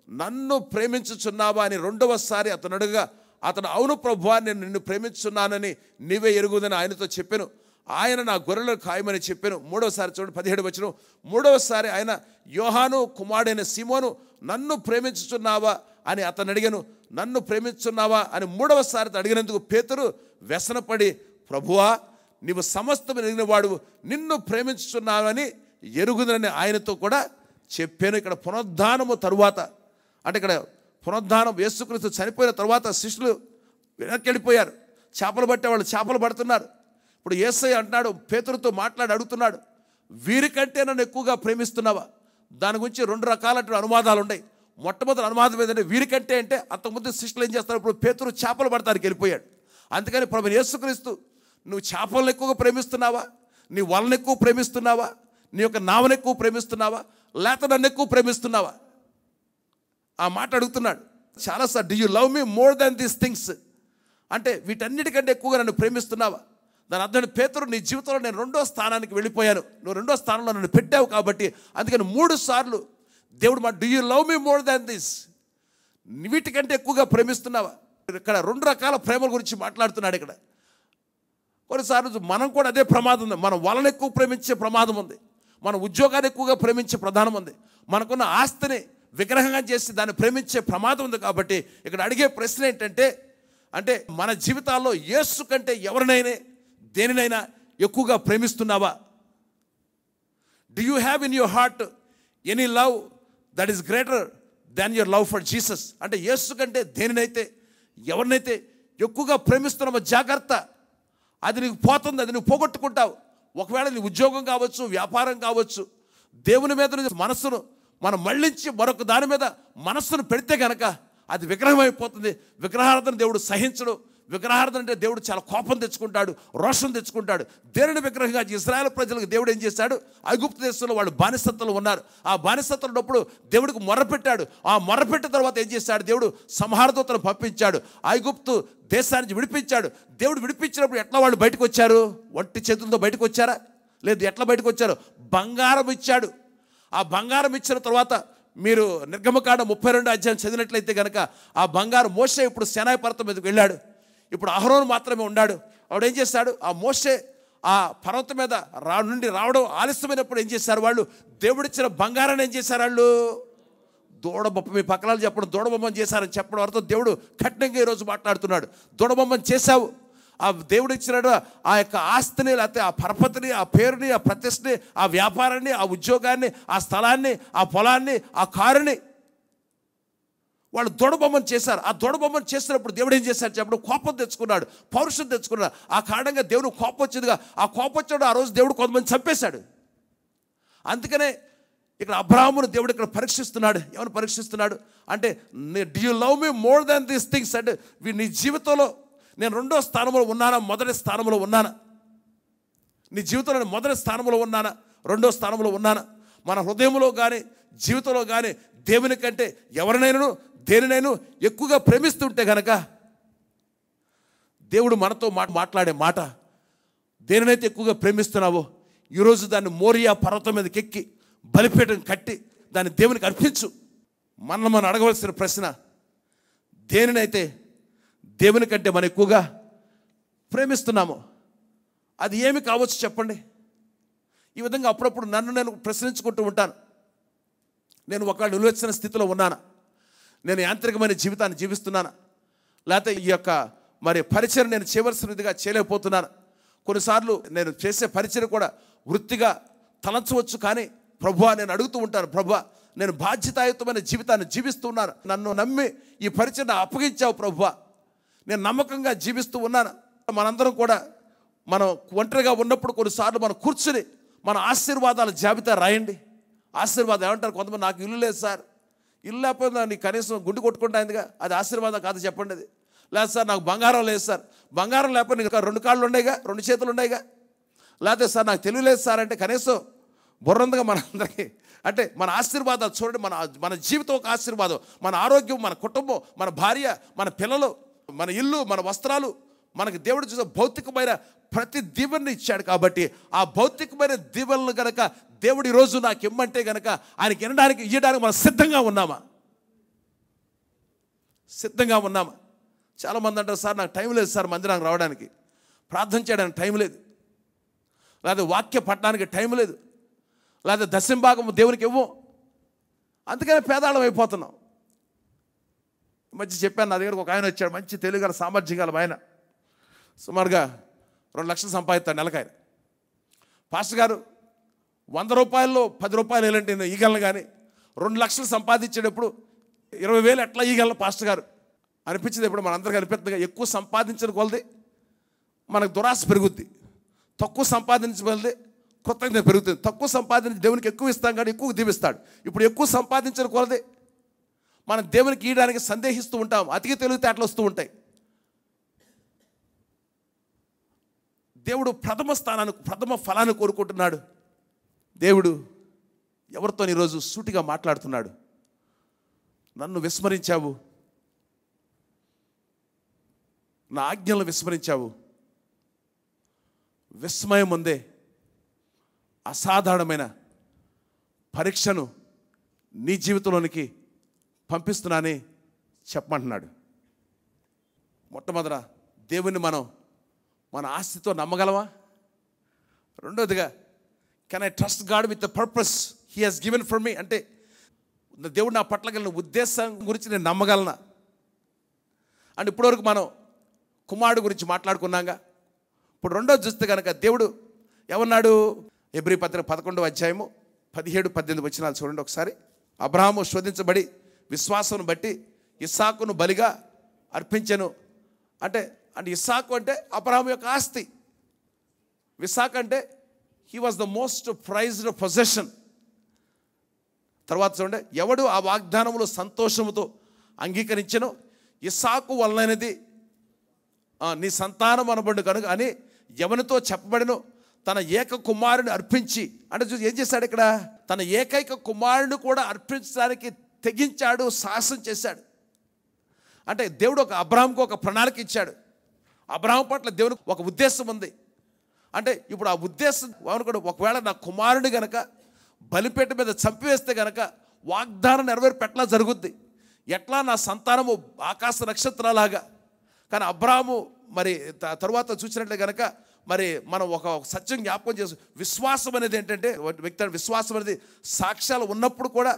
D: నన్ను ప్రేమించుచున్నావా అని 2వసారి అతను అడుగుగా అతను, అవును ప్రభువా, నేను నిన్ను ప్రేమించున్నానని నీవే ఎరుగుదని ఆయనతో చెప్పాను. ఆయన నా గొర్రెలను ఖాయమని చెప్పాను. 3వసారి చూడండి 17వ వచనం. 3వసారి ఆయన, యోహాను కుమారుడైన సీమోను, నన్ను ప్రేమించుచున్నావా అని అతను అడిగాను. నన్ను ప్రేమించున్నావా అని 3వసారి అడిగినందుకు పేతురు వ్యసనపడి, ప్రభువా, నీవు సమస్తం ఎరిగిన వాడు, నిన్ను ప్రేమించుచున్నావని ఎరుగుదనని ఆయనతో కూడా చెప్పాను. ఇక్కడ పునరుద్ధానము తరువాత, అంటే ఇక్కడ పునరుద్ధానం యేసుక్రీస్తు చనిపోయిన తర్వాత శిష్యులు వెనక్కి వెళ్ళిపోయారు. చేపలు పట్టేవాళ్ళు చేపలు పడుతున్నారు. ఇప్పుడు యేసయ్య అంటున్నాడు, పేతురుతో మాట్లాడి అడుగుతున్నాడు, వీరికంటే నన్ను ఎక్కువగా ప్రేమిస్తున్నావా? దాని గురించి 2 రకాల అనువాదాలు ఉన్నాయి. మొట్టమొదటి అనువాదం ఏంటంటే వీరికంటే అంటే అంతకుముందు శిష్యులు ఏం చేస్తారు, ఇప్పుడు పేతురు చేపలు పడతానికి వెళ్ళిపోయాడు. అందుకని ప్రభువైన యేసుక్రీస్తు, నువ్వు చేపలను ఎక్కువగా ప్రేమిస్తున్నావా, నీ వలను ఎక్కువ ప్రేమిస్తున్నావా, నీ యొక్క నావను ఎక్కువ ప్రేమిస్తున్నావా, లేకపోతే నన్ను ఎక్కువ ప్రేమిస్తున్నావా? ఆ మాట అడుగుతున్నాడు చాలాసార్లు. Do you love me more than these things అంటే వీటన్నిటికంటే ఎక్కువగా నన్ను ప్రేమిస్తున్నావా? దాని అర్థం పేతురు, నీ జీవితంలో నేను 2వ స్థానానికి వెళ్ళిపోయాను, నువ్వు 2వ స్థానంలో నన్ను పెట్టావు కాబట్టి అందుకని 3 సార్లు దేవుడు మా do you love me more than this, వీటికంటే ఎక్కువగా ప్రేమిస్తున్నావా? ఇక్కడ 2 రకాల ప్రేమల గురించి మాట్లాడుతున్నాడు. ఇక్కడ కొన్నిసార్లు మనం కూడా అదే ప్రమాదం ఉంది. మన వలన ఎక్కువ ప్రేమించే ప్రమాదం ఉంది, మన ఉద్యోగాన్ని ఎక్కువగా ప్రేమించే ప్రధానం ఉంది, మనకున్న ఆస్తిని విగ్రహంగా చేసి దాన్ని ప్రేమించే ప్రమాదం ఉంది. కాబట్టి ఇక్కడ అడిగే ప్రశ్న ఏంటంటే, అంటే మన జీవితాల్లో యేసు కంటే ఎవరినైనా దేనినైనా ఎక్కువగా ప్రేమిస్తున్నావా? Do you have in your heart any love that is greater than your love for Jesus? అంటే యేసు కంటే దేనినైతే ఎవరినైతే ఎక్కువగా ప్రేమిస్తున్నావో జాగ్రత్త, అది నీకు పోతుంది, అది నువ్వు పోగొట్టుకుంటావు. ఒకవేళ నీ ఉద్యోగం కావచ్చు, వ్యాపారం కావచ్చు, దేవుని మీద మనస్సును మనం మళ్ళించి మరొక దాని మీద మనస్సును పెడితే కనుక అది విగ్రహం అయిపోతుంది. విగ్రహారాధన దేవుడు సహించడు. విగ్రహారాధన అంటే దేవుడు చాలా కోపం తెచ్చుకుంటాడు, రోషం తెచ్చుకుంటాడు. దేనిని విగ్రహంగా ఇశ్రాయేలు ప్రజలకు దేవుడు ఏం చేశాడు, ఐగుప్తు దేశంలో వాళ్ళు బానిసత్తులు ఉన్నారు. ఆ బానిసత్తులు ఉన్నప్పుడు దేవుడికి మొర్రపెట్టాడు. ఆ మొర్రపెట్టిన తర్వాత ఏం చేశాడు, దేవుడు సంహారదూతను పంపించాడు, ఐగుప్తు దేశానికి విడిపించాడు. దేవుడు విడిపించినప్పుడు ఎట్లా వాళ్ళు బయటకు వచ్చారు? ఒంటి చేతులతో బయటకు వచ్చారా? లేదు. ఎట్లా బయటకు వచ్చారు? బంగారం ఇచ్చాడు. ఆ బంగారం ఇచ్చిన తర్వాత మీరు నిర్గమకాండం 32 అధ్యాయం చదివినట్లయితే కనుక ఆ బంగారం మోషే ఇప్పుడు సీనాయి పర్వతం మీదకి వెళ్ళాడు. ఇప్పుడు అహరోను మాత్రమే ఉన్నాడు. వాడు ఏం చేశాడు, ఆ మోషే ఆ పర్వతం మీద నుండి రావడం ఆలస్యమైనప్పుడు ఏం చేశారు వాళ్ళు, దేవుడిచ్చిన బంగారాన్ని ఏం చేశారు వాళ్ళు, దూడబొమ్మ, మీ పక్కన చెప్పడం దూడబొమ్మని చేశారని చెప్పడం వరకు దేవుడు కఠినంగా ఈరోజు మాట్లాడుతున్నాడు. దూడబొమ్మని చేశావు. ఆ దేవుడు ఇచ్చినాడు ఆ యొక్క ఆస్తిని, లేకపోతే ఆ పరపతిని, ఆ పేరుని, ఆ ప్రతిష్టని, ఆ వ్యాపారాన్ని, ఆ ఉద్యోగాన్ని, ఆ స్థలాన్ని, ఆ పొలాన్ని, ఆ కారుని వాళ్ళు దొడబొమ్మను చేశారు. ఆ దొడబొమ్మను చేసినప్పుడు దేవుడు ఏం చేశాడు చెప్పడం, కోపం తెచ్చుకున్నాడు, పౌరుషం తెచ్చుకున్నాడు. ఆ కారణంగా దేవుడు కోపం వచ్చిందిగా. ఆ కోపం వచ్చాడు ఆ రోజు దేవుడు కొంతమంది చంపేశాడు. అందుకనే ఇక్కడ అబ్రాహామును దేవుడు ఇక్కడ పరీక్షిస్తున్నాడు. ఏమైనా పరీక్షిస్తున్నాడు అంటే, do you love me more than these things అంటే నీ జీవితంలో నేను 2వ స్థానంలో ఉన్నానా, మొదటి స్థానంలో ఉన్నానా? నీ జీవితంలో నేను మొదటి స్థానంలో ఉన్నానా, 2వ స్థానంలో ఉన్నానా? మన హృదయంలో కానీ జీవితంలో కానీ దేవుని కంటే ఎవరినైనా దేనినైనా ఎక్కువగా ప్రేమిస్తుంటే కనుక దేవుడు మనతో మాట్లాడే మాట, దేనినైతే ఎక్కువగా ప్రేమిస్తున్నావో ఈరోజు దాన్ని మోరియా పర్వతం మీదకి ఎక్కి బలిపీఠం కట్టి దాన్ని దేవునికి అర్పించు. మనం అడగవలసిన ప్రశ్న, దేనినైతే దేవుని కంటే మనం ఎక్కువగా ప్రేమిస్తున్నాము అది ఏమి కావచ్చు చెప్పండి? ఈ విధంగా అప్పుడప్పుడు నన్ను నేను ప్రశ్నించుకుంటూ ఉంటాను. నేను ఒకవేళ నిలువెచ్చిన స్థితిలో ఉన్నానా, నేను యాంత్రికమైన జీవితాన్ని జీవిస్తున్నానా, లేకపోతే ఈ యొక్క మరి పరిచయం నేను చేయవలసినదిగా చేయలేకపోతున్నాను. కొన్నిసార్లు నేను చేసే పరిచయం కూడా వృత్తిగా తలంచవచ్చు, కానీ ప్రభువా నేను అడుగుతూ ఉంటాను, ప్రభువా నేను బాధ్యతాయుతమైన జీవితాన్ని జీవిస్తున్నాను, నన్ను నమ్మి ఈ పరిచయం అప్పగించావు ప్రభువా, నేను నమ్మకంగా జీవిస్తూ ఉన్నాను. మనందరం కూడా మనం ఒంటరిగా ఉన్నప్పుడు కొన్నిసార్లు మనం కూర్చుని మన ఆశీర్వాదాల జాబితా రాయండి. ఆశీర్వాదం ఏమంటారు కొంతమంది, నాకు ఇల్లు లేదు సార్, ఇల్లు లేకపోతే నీకు కనీసం గుండు కొట్టుకుంటాయిందిగా, అది ఆశీర్వాదం కాదు చెప్పండి. అది లేదు సార్, నాకు బంగారం లేదు సార్, బంగారం లేకపోతే నీకు 2 కాళ్ళు ఉన్నాయిగా, 2 చేతులు ఉన్నాయిగా. లేకపోతే సార్ నాకు తెలివి లేదు సార్ అంటే కనీసం బుర్రందుగా మనందరికీ అంటే మన ఆశీర్వాదాలు చూడండి. మన జీవితం ఒక ఆశీర్వాదం, మన ఆరోగ్యం, మన కుటుంబం, మన భార్య, మన పిల్లలు, మన ఇల్లు, మన వస్త్రాలు, మనకి దేవుడు చూసే భౌతికమైన ప్రతి దీవెనని ఇచ్చాడు. కాబట్టి ఆ భౌతికమైన దీవెనలు కనుక దేవుడు ఈరోజు నాకు ఇమ్మంటే కనుక ఆయనకి ఇవ్వడానికి మనం సిద్ధంగా ఉన్నామా? సిద్ధంగా ఉన్నామా? చాలామంది అంటారు, సార్ నాకు టైం లేదు సార్ మందిరానికి రావడానికి, ప్రార్థన చేయడానికి టైం లేదు, లేదా వాక్య పట్టడానికి టైం లేదు, లేదా దశంభాగం దేవునికి ఇవ్వం, అందుకనే పేదాళం అయిపోతున్నాం. ఈ మధ్య చెప్పాను, నా దగ్గరకు ఒక ఆయన వచ్చాడు, మంచి తెలుగు సామర్థ్యం గల ఆయన, సుమారుగా 2 లక్షలు సంపాదిస్తాడు నెలకి. ఆయన పాస్టర్ గారు 100 రూపాయల్లో 10 రూపాయలు ఎలాంటి ఈగలను కానీ 2 లక్షలు సంపాదించేటప్పుడు 20,000 ఎట్లా ఈగలను పాస్టర్ గారు అనిపించింది ఎప్పుడు మనందరికీ అనిపిస్తుంది, ఎక్కువ సంపాదించిన కొలది మనకు దురాశ పెరుగుద్ది, తక్కువ సంపాదించబడితే కృతజ్ఞత పెరుగుతుంది. తక్కువ సంపాదించి దేవునికి ఎక్కువ ఇస్తాం కానీ ఎక్కువ దీవిస్తాడు. ఇప్పుడు ఎక్కువ సంపాదించిన కొలది మనం దేవునికి ఇవ్వడానికి సందేహిస్తూ ఉంటాం, అతికి తెలివితేటలు వస్తూ ఉంటాయి. దేవుడు ప్రథమ స్థానాన్ని, ప్రథమ ఫలాన్ని కోరుకుంటున్నాడు. దేవుడు ఎవరితో ఈరోజు సూటిగా మాట్లాడుతున్నాడు. నన్ను విస్మరించావు, నా ఆజ్ఞలను విస్మరించావు. విస్మయం ఉందే అసాధారణమైన పరీక్షను నీ జీవితంలోనికి పంపిస్తున్నానని చెప్పమంటున్నాడు. మొట్టమొదట దేవుని మనం మన ఆస్తితో నమ్మగలమా? రెండోదిగా can I trust God with the purpose he has given for me, అంటే దేవుడు నా పట్ల కలిగిన ఉద్దేశం గురించి నేను నమ్మగలనా? అంటే ఇప్పటివరకు మనం కుమారుడు గురించి మాట్లాడుకున్నాగా. ఇప్పుడు రెండోది చూస్తే కనుక దేవుడు ఏమన్నాడు? హెబ్రీ పత్రిక 11వ అధ్యాయము 17-18 వచనాలు చూడండి ఒకసారి. అబ్రహాము శోధించబడి విశ్వాసం బట్టి ఇస్సాకును బలిగా అర్పించెను. అంటే ఇస్సాకు అంటే అబ్రహాము యొక్క ఆస్తి. ఇస్సాకు అంటే he was the most prized possession. తర్వాత చూడండి, ఎవడు ఆ వాగ్దానములు సంతోషముతో అంగీకరించెను ఇస్సాకు వలనైనది నీ సంతానం అనబడు కనుక అని ఎవనితో చెప్పబడినో తన ఏక కుమారుని అర్పించి, అంటే చూసి ఏం చేశాడు ఇక్కడ? తన ఏకైక కుమారుని కూడా అర్పించడానికి తెగించాడు, సాహసం చేశాడు. అంటే దేవుడు అబ్రహాంకు ఒక ప్రణాళిక ఇచ్చాడు. అబ్రహాం పట్ల దేవునికి ఒక ఉద్దేశం ఉంది. అంటే ఇప్పుడు ఆ ఉద్దేశం అనుకోండి, ఒకవేళ నా కుమారుని గనక బలిపేట మీద చంపివేస్తే గనక వాగ్దానం నెరవేర్పెట్లా జరుగుద్ది, ఎట్లా నా సంతానము ఆకాశ నక్షత్రాలాగా. కానీ అబ్రహాము మరి తరువాత చూసినట్లే కనుక మరి మనం ఒక సత్యం జ్ఞాపకం చేసి, విశ్వాసం అనేది ఏంటంటే వ్యక్తి విశ్వాసం అనేది సాక్ష్యాలు ఉన్నప్పుడు కూడా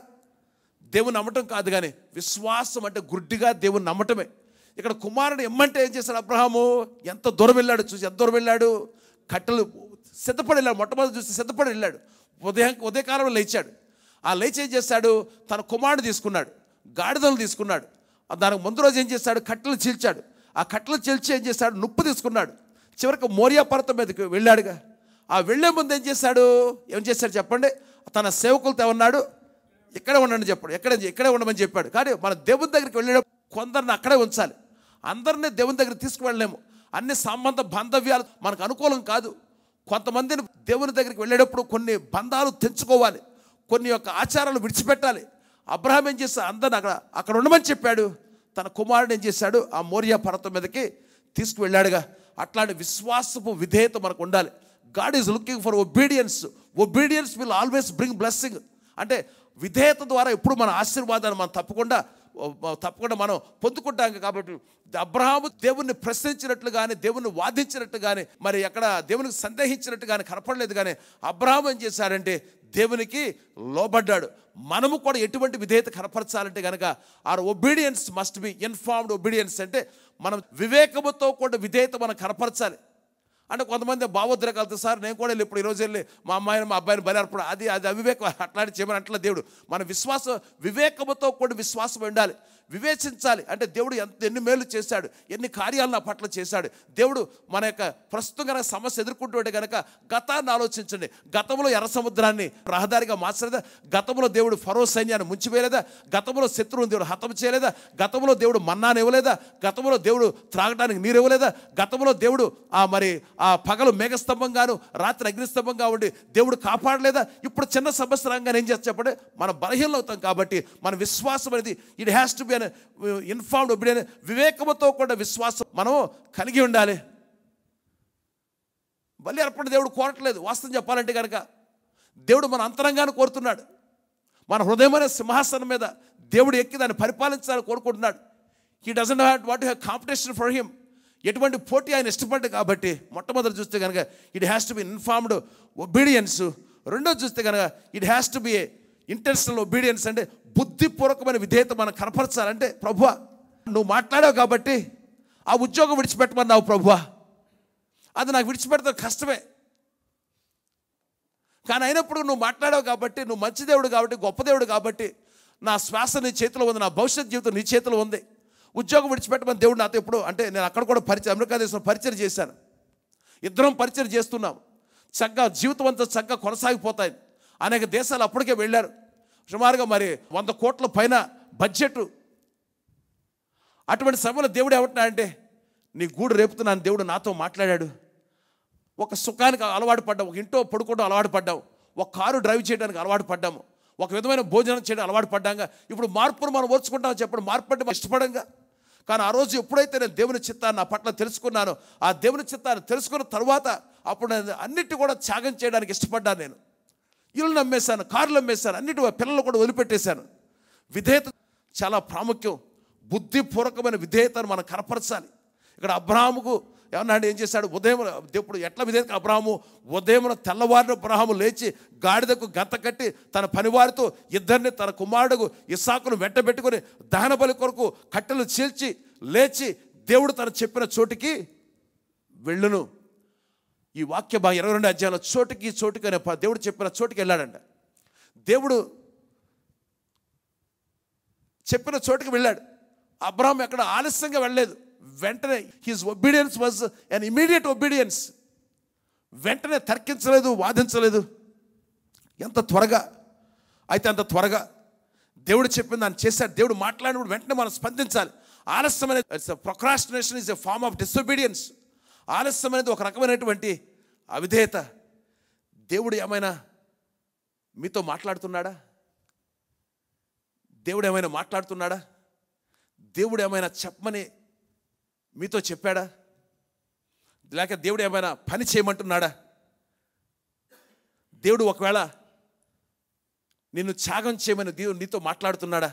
D: దేవుని నమ్మటం కాదు, కానీ విశ్వాసం అంటే గుడ్డిగా దేవుని నమ్మటమే. ఇక్కడ కుమారుడు ఎమ్మంటే ఏం చేశాడు అబ్రహాము? ఎంత దూరం వెళ్ళాడు చూసి, ఎంత దూరం వెళ్ళాడు? కట్టెలు సిద్ధపడి వెళ్ళాడు. మొట్టమొదటి చూసి సిద్ధపడి వెళ్ళాడు. ఉదయకాలంలో లేచాడు. ఆ లేచి ఏం చేశాడు? తన కుమారుడు తీసుకున్నాడు, గాడిదలు తీసుకున్నాడు. దానికి ముందు రోజు ఏం చేశాడు? కట్టెలు చీల్చాడు. ఆ కట్టెలు చీల్చి ఏం చేశాడు? నుప్పు తీసుకున్నాడు. చివరికి మోరియా పర్వతం మీదకి వెళ్ళాడుగా. ఆ వెళ్ళే ముందు ఏం చేశాడు చెప్పండి? తన సేవకులతో ఏమన్నాడు? ఇక్కడే ఉండండి చెప్పాడు. ఇక్కడే ఉండమని చెప్పాడు. కానీ మన దేవుని దగ్గరికి వెళ్ళేటప్పుడు కొందరిని అక్కడే ఉంచాలి. అందరినీ దేవుని దగ్గర తీసుకువెళ్ళలేము. అన్ని సంబంధ బాంధవ్యాలు మనకు అనుకూలం కాదు. కొంతమందిని దేవుని దగ్గరికి వెళ్ళేటప్పుడు కొన్ని బంధాలు తెంచుకోవాలి, కొన్ని యొక్క ఆచారాలు విడిచిపెట్టాలి. అబ్రహాం ఏం చేస్తాడు? అందరిని అక్కడ ఉండమని చెప్పాడు. తన కుమారుడు ఏం చేశాడు? ఆ మోరియా పర్వతం మీదకి తీసుకువెళ్ళాడుగా. అట్లాంటి విశ్వాసపు విధేయత మనకు ఉండాలి. God is looking for obedience. Obedience will always bring blessing. అంటే విధేయత ద్వారా ఎప్పుడు మన ఆశీర్వాదాన్ని మనం తప్పకుండా మనం పొందుకుంటాం. కాబట్టి అబ్రహాము దేవుణ్ణి ప్రశ్నించినట్లు కానీ, దేవుణ్ణి వాదించినట్టు కానీ, మరి ఎక్కడ దేవునికి సందేహించినట్టు కానీ కనపడలేదు. కానీ అబ్రహాము ఏం చేశాడంటే దేవునికి లోబడ్డాడు. మనము కూడా ఎటువంటి విధేయత కనపరచాలంటే కనుక or obedience must be informed obedience. అంటే మనం వివేకముతో కూడా విధేయత మనం కనపరచాలి. అంటే కొంతమంది భావోద్రేకాలతో, సార్ నేను కూడా వెళ్ళి ఇప్పుడు ఈరోజు వెళ్ళి మా అమ్మాయిని మా అబ్బాయిని బలి అర్పణ, అది అవివేకం, అట్లాంటి చేయమని అట్లా దేవుడు మన విశ్వాసం వివేకముతో కూడా విశ్వాసం ఉండాలి. వివేచించాలి. అంటే దేవుడు ఎన్ని మేలు చేశాడు, ఎన్ని కార్యాలు నా పట్ల చేశాడు. దేవుడు మన యొక్క ప్రస్తుతం కనుక సమస్య ఎదుర్కొంటుంటే కనుక గతాన్ని ఆలోచించండి. గతంలో ఎర్ర సముద్రాన్ని రహదారిగా మార్చలేదా? గతంలో దేవుడు ఫరో సైన్యాన్ని ముంచివేయలేదా? గతంలో శత్రువుని దేవుడు హతం చేయలేదా? గతంలో దేవుడు మన్నాను ఇవ్వలేదా? గతంలో దేవుడు త్రాగడానికి నీరు ఇవ్వలేదా? గతంలో దేవుడు మరి ఆ పగలు మేఘస్తంభంగాను రాత్రి అగ్నిస్తంభంగా ఉండి దేవుడు కాపాడలేదా? ఇప్పుడు చిన్న సమస్య రాగానే ఏం చేస్తా చెప్పండి? మన బలహీనలు అవుతాం. కాబట్టి మన విశ్వాసం అనేది it has to be informed obedience. వివేకముతో కూడా విశ్వాసం మనం కలిగి ఉండాలి. బలి అర్పణ దేవుడు కోరట్లేదు. వాస్తవం చెప్పాలంటే కనుక దేవుడు మన అంతరంగాన్ని కోరుతున్నాడు. మన హృదయమైన సింహాసనం మీద దేవుడు ఎక్కి దాన్ని పరిపాలించాలని కోరుకుంటున్నాడు. He doesn't want to have competition for him. ఎటువంటి పోటీ ఆయన ఇష్టపడ్డు. కాబట్టి మొట్టమొదటి చూస్తే కనుక it has to be informed obedience. రెండోది చూస్తే కనుక it has to B intentional obedience. అంటే బుద్ధిపూర్వకమైన విధేయత మనం కనపరచాలంటే, ప్రభువా నువ్వు మాట్లాడావు కాబట్టి ఆ ఉద్యోగం విడిచిపెట్టమన్నావు ప్రభువా, అది నాకు విడిచిపెడతావు కష్టమే. కానీ అయినప్పుడు నువ్వు మాట్లాడావు కాబట్టి, నువ్వు మంచి దేవుడు కాబట్టి, గొప్ప దేవుడు కాబట్టి, నా శ్వాస నీ చేతిలో ఉంది, నా భవిష్యత్ జీవితం నీ చేతిలో ఉంది. ఉద్యోగం విడిచిపెట్టమని దేవుడు నాతో ఎప్పుడు అంటే నేను అక్కడ కూడా అమెరికా దేశంలో పరిచయం చేశాను. ఇద్దరం పరిచయం చేస్తున్నాం. చక్కగా జీవితం అంతా చక్కగా కొనసాగిపోతాయి. అనేక దేశాలు అప్పటికే వెళ్ళారు. సుమారుగా మరి 100 కోట్ల పైన బడ్జెట్. అటువంటి సమయంలో దేవుడు ఏమంటున్నాడంటే నీ గూడు రేపుతున్నాను. దేవుడు నాతో మాట్లాడాడు. ఒక సుఖానికి అలవాటు పడ్డాం, ఒక ఇంట్లో పడుకోవడం అలవాటు పడ్డాం, ఒక కారు డ్రైవ్ చేయడానికి అలవాటు పడ్డాము, ఒక విధమైన భోజనం చేయడం అలవాటు పడ్డాగా. ఇప్పుడు మార్పును మనం ఓర్చుకుంటామని చెప్పడం మార్పు అంటే ఇష్టపడంగా. కానీ ఆ రోజు ఎప్పుడైతే నేను దేవుని చిత్తాన్ని నా పట్ల తెలుసుకున్నానో, ఆ దేవుని చిత్తాన్ని తెలుసుకున్న తర్వాత అప్పుడు నేను అన్నిటి కూడా త్యాగం చేయడానికి ఇష్టపడ్డాను. నేను ఇల్లు నమ్మేశాను, కార్లు అమ్మేశాను, అన్నిటి పిల్లలు కూడా వదిలిపెట్టేశాను. విధేయత చాలా ప్రాముఖ్యం. బుద్ధిపూర్వకమైన విధేయతను మనం కనపరచాలి. ఇక్కడ అబ్రాహాముకు ఏమన్నాడు, ఏం చేశాడు? ఉదయం ఇప్పుడు ఎట్లా విధేయత అబ్రాహాము ఉదయం తెల్లవారిన అబ్రాహాము లేచి గాడిదకు గంత కట్టి తన పనివారితో ఇద్దరిని తన కుమారుడు ఇస్సాకును వెంటబెట్టుకొని దహన బలి కొరకు కట్టెలు చీల్చి లేచి దేవుడు తను చెప్పిన చోటికి వెళ్ళును. ఈ వాక్య 22 అధ్యాయంలో చోటికి అనే దేవుడు చెప్పిన చోటికి వెళ్ళాడంట. దేవుడు చెప్పిన చోటికి వెళ్ళాడు. అబ్రాహాం ఎక్కడ ఆలస్యంగా వెళ్ళలేదు. వెంటనే his obedience was an immediate obedience. వెంటనే తర్కించలేదు, వాదించలేదు. ఎంత త్వరగా అయితే అంత త్వరగా దేవుడు చెప్పింది దాన్ని చేశాడు. దేవుడు మాట్లాడినప్పుడు వెంటనే మనం స్పందించాలి. ఆలస్యం అనేది procrastination is a form of disobedience. ఆలస్యం అనేది ఒక రకమైనటువంటి అవిధేయత. దేవుడు ఏమైనా మీతో మాట్లాడుతున్నాడా? దేవుడు ఏమైనా మాట్లాడుతున్నాడా? దేవుడు ఏమైనా చెప్పమని మీతో చెప్పాడా? లేక దేవుడు ఏమైనా పని చేయమంటున్నాడా? దేవుడు ఒకవేళ నిన్ను త్యాగం చేయమని దేవుడు నీతో మాట్లాడుతున్నాడా?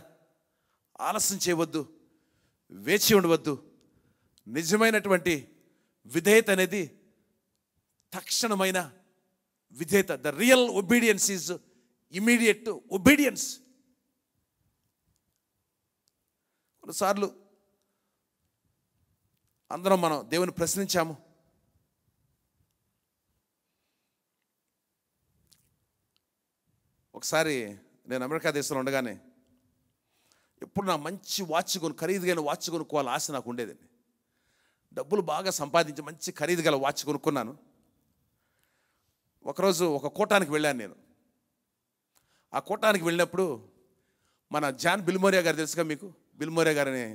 D: ఆలస్యం చేయవద్దు, వేచి ఉండవద్దు. నిజమైనటువంటి విధేయత అనేది తక్షణమైన విధేయత. The real obedience is immediate obedience. కొన్నిసార్లు అందరం మనం దేవుని ప్రశ్నించాము. ఒకసారి నేను అమెరికా దేశంలో ఉండగానే ఎప్పుడు నా మంచి వాచ్ ఖరీదుగైన వాచ్ కొనుక్కోవాలి ఆశ నాకు ఉండేదండి. డబ్బులు బాగా సంపాదించి మంచి ఖరీదు గల వాచ్ కొనుక్కున్నాను. ఒకరోజు ఒక కోటానికి వెళ్ళాను నేను. ఆ కోటానికి వెళ్ళినప్పుడు మన జాన్ బిల్మోరియా గారు తెలుసుగా మీకు? బిల్మోరియా గారని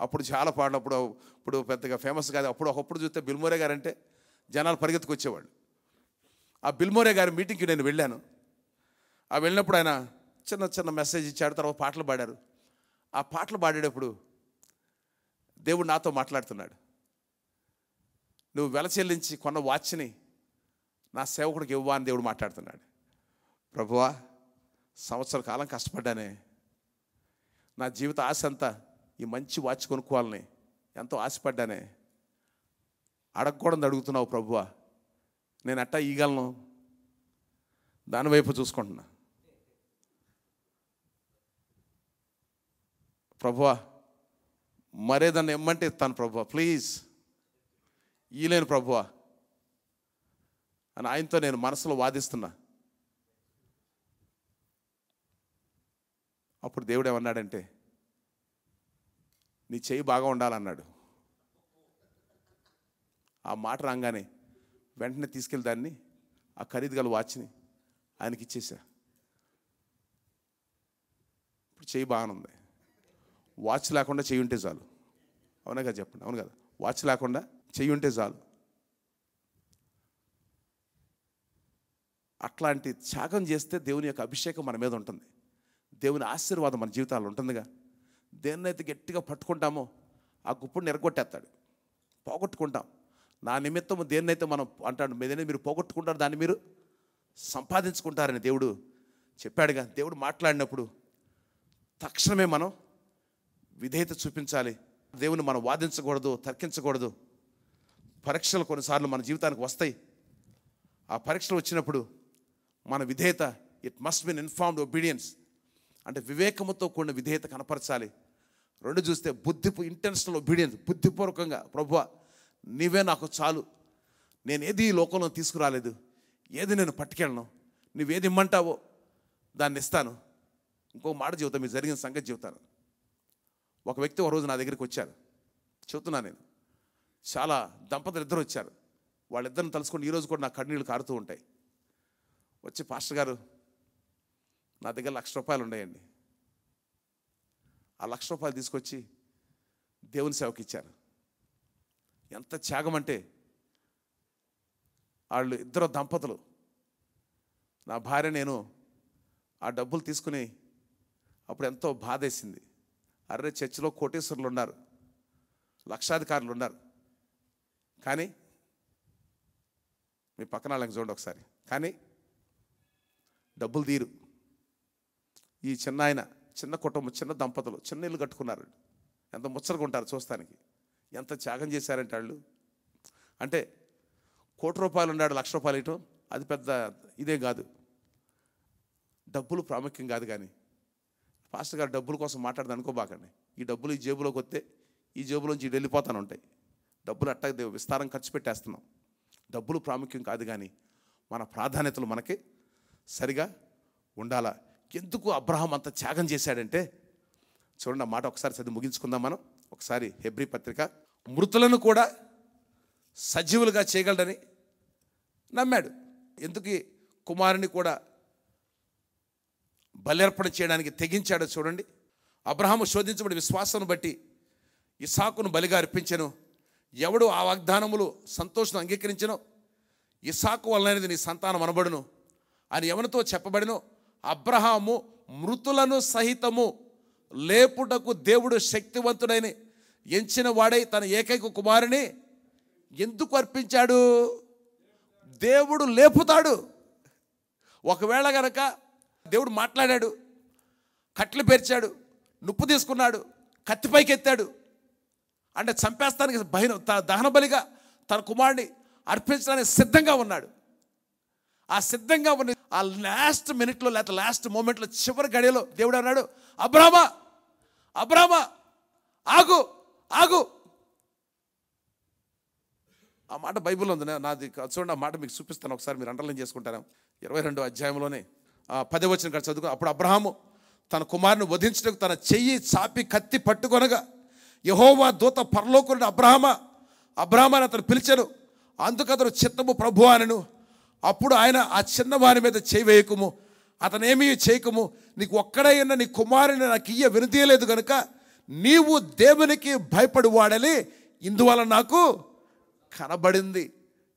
D: అప్పుడు చాలా పాడినప్పుడు, ఇప్పుడు పెద్దగా ఫేమస్ కాదు. ఒకప్పుడు చూస్తే బిల్మోరియా గారు అంటే జనాలు పరిగెత్తుకొచ్చేవాళ్ళు. ఆ బిల్మోరియా గారి మీటింగ్కి నేను వెళ్ళాను. ఆ వెళ్ళినప్పుడు ఆయన చిన్న మెసేజ్ ఇచ్చాడు. తర్వాత పాటలు పాడారు. ఆ పాటలు పాడేటప్పుడు దేవుడు నాతో మాట్లాడుతున్నాడు. నువ్వు వెల చెల్లించి కొన్న వాచ్ని నా సేవకుడికి ఇవ్వా అని దేవుడు మాట్లాడుతున్నాడు. ప్రభువా, సంవత్సర కాలం కష్టపడ్డానే, నా జీవిత ఆశ అంతా ఈ మంచి వాచ్ కొనుక్కోవాలని ఎంతో ఆశపడ్డానే, అడగకూడదు అడుగుతున్నావు ప్రభువా, నేను అట్టా ఇయ్యగలను? దానివైపు చూసుకుంటున్నా. ప్రభువా, మరేదన్నా ఇమ్మంటే ఇస్తాను ప్రభువా, ప్లీజ్ ఇయ్యలేను ప్రభువా అని ఆయనతో నేను మనసులో వాదిస్తున్నా. అప్పుడు దేవుడు ఏమన్నాడంటే, నీ చెయ్యి బాగా ఉండాలన్నాడు. ఆ మాట రాగానే వెంటనే తీసుకెళ్ళి దాన్ని, ఆ ఖరీదు గల వాచ్ని ఆయనకి ఇచ్చేసా. ఇప్పుడు చెయ్యి బాగానే ఉంది. వాచ్ లేకుండా చెయ్యి ఉంటే చాలు. అవునా కదా? చెప్పండి. అవును కదా? వాచ్ లేకుండా చెయ్యి ఉంటే చాలు. అట్లాంటి త్యాగం చేస్తే దేవుని యొక్క అభిషేకం మన మీద ఉంటుంది. దేవుని ఆశీర్వాదం మన జీవితాల్లో ఉంటుందిగా. దేన్నైతే గట్టిగా పట్టుకుంటామో ఆ గుప్పుడు ఎరగొట్టేస్తాడు, పోగొట్టుకుంటాం. నా నిమిత్తము దేన్నైతే మనం అంటాడు, మీరు పోగొట్టుకుంటారు, దాన్ని మీరు సంపాదించుకుంటారని దేవుడు చెప్పాడుగా. దేవుడు మాట్లాడినప్పుడు తక్షణమే మనం విధేయత చూపించాలి. దేవుని మనం వాదించకూడదు, తర్కించకూడదు. పరీక్షలు కొన్నిసార్లు మన జీవితానికి వస్తాయి. ఆ పరీక్షలు వచ్చినప్పుడు మన విధేయత, it must be informed obedience, అంటే వివేకముతో కూడిన విధేయత కనపరచాలి. రెండు చూస్తే ఇంటెన్షనల్ ఒబీడియన్స్, బుద్ధిపూర్వకంగా ప్రభువా నీవే నాకు చాలు, నేను ఏది ఈ లోకంలో తీసుకురాలేదు, ఏది నేను పట్టుకెళ్ళను, నువ్వేది ఇమ్మంటావో దాన్ని ఇస్తాను. ఇంకో మాట చెబుతాను, మీకు జరిగిన సంగతి చెబుతాను. ఒక వ్యక్తి ఒక రోజు నా దగ్గరికి వచ్చారు. చెబుతున్నా నేను. చాలా దంపతులు ఇద్దరు వచ్చారు. వాళ్ళిద్దరిని తలుచుకొని ఈరోజు కూడా నా కన్నీళ్ళు కారుతూ ఉంటాయి. వచ్చి పాస్టర్ గారు నా దగ్గర ₹1,00,000 ఉన్నాయండి, ఆ ₹1,00,000 తీసుకొచ్చి దేవుని సేవకి ఇచ్చారు. ఎంత త్యాగం అంటే, వాళ్ళు ఇద్దరు దంపతులు, నా భార్య నేను ఆ డబ్బులు తీసుకుని అప్పుడు ఎంతో బాధేసింది. అర్రే చర్చిలో కోటేశ్వరులు ఉన్నారు, లక్షాధికారులు ఉన్నారు, కానీ మీ పక్కన వాళ్ళకి చూడండి ఒకసారి, కానీ డబ్బులు తీరు. ఈ ఆయన చిన్న కుటుంబం, చిన్న దంపతులు చిన్న ఇల్లు కట్టుకున్నారు. ఎంత ముచ్చటగా ఉంటారు చూస్తానికి, ఎంత త్యాగం చేశారంటే వాళ్ళు. అంటే ₹1,00,000 ఉన్నాడు, ₹1,00,000 ఇవ్వటం అది పెద్ద ఇదే కాదు, డబ్బులు ప్రాముఖ్యం కాదు. కానీ పాస్టర్ గారు డబ్బుల కోసం మాట్లాడదు అనుకోబాకండి. ఈ డబ్బులు ఈ జేబులోకి వస్తే ఈ జేబులోంచి వెళ్ళిపోతాను ఉంటాయి. డబ్బులు అట్ట విస్తారం ఖర్చు పెట్టేస్తున్నాం. డబ్బులు ప్రాముఖ్యం కాదు, కానీ మన ప్రాధాన్యతలు మనకి సరిగా ఉండాలా. ఎందుకు అబ్రహాం అంత త్యాగం చేశాడంటే చూడండి, ఆ మాట ఒకసారి చదివి ముగించుకుందాం మనం. ఒకసారి హెబ్రీ పత్రిక, మృతులను కూడా సజీవులుగా చేయగలడని నమ్మాడు. ఎందుకు కుమారుని కూడా బలిర్పణ చేయడానికి తెగించాడో చూడండి. అబ్రహాము శోధించబడి విశ్వాసాన్ని బట్టి ఇస్సాకును బలిగా అర్పించెను. ఎవడు ఆ వాగ్దానములు సంతోషం అంగీకరించెనో ఇస్సాకు వలననేది నీ సంతానం అనబడును అని ఎవరితో చెప్పబడినో అబ్రహాము మృతులను సహితము లేపుటకు దేవుడు శక్తివంతుడైన ఎంచిన వాడై తన ఏకైక కుమారుని ఎందుకు అర్పించాడు? దేవుడు లేపుతాడు. ఒకవేళ గనక దేవుడు మాట్లాడాడు, కట్లు పేర్చాడు, నుప్పు తీసుకున్నాడు, కత్తిపైకి ఎత్తాడు అంటే చంపేస్తానికి దహన బలిగా తన కుమారుని అర్పించడానికి సిద్ధంగా ఉన్నాడు. ఆ సిద్ధంగా ఉన్న ఆ లాస్ట్ మినిట్లో లేకపోతే లాస్ట్ మూమెంట్లో చివరి గడియలో దేవుడు అన్నాడు, అబ్రామా అబ్రామా ఆగు ఆగు. ఆ మాట బైబిల్లో ఉంది, నాది చూడండి. ఆ మాట మీకు చూపిస్తాను, ఒకసారి మీరు అండర్లైన్ చేసుకుంటారా. 22వ అధ్యాయంలోనే 10వ వచనం కాడ చదువుకో. అప్పుడు అబ్రహాము తన కుమారుని వధించడానికి తన చెయ్యి చాపి కత్తి పట్టుకొనగా యెహోవా దూత పరలోకుడు అబ్రహామా అని అతను పిలిచాను. అందుకు అతను చిత్తము ప్రభు అనను. అప్పుడు ఆయన ఆ చిన్నవాని మీద చేయి వేయకుము, అతనేమీ చేయకము, నీకు ఒక్కడైనా నీ కుమారుని నాకు ఇయ్య వినతీయలేదు కనుక నీవు దేవునికి భయపడివాడని ఇందువల్ల నాకు కనబడింది.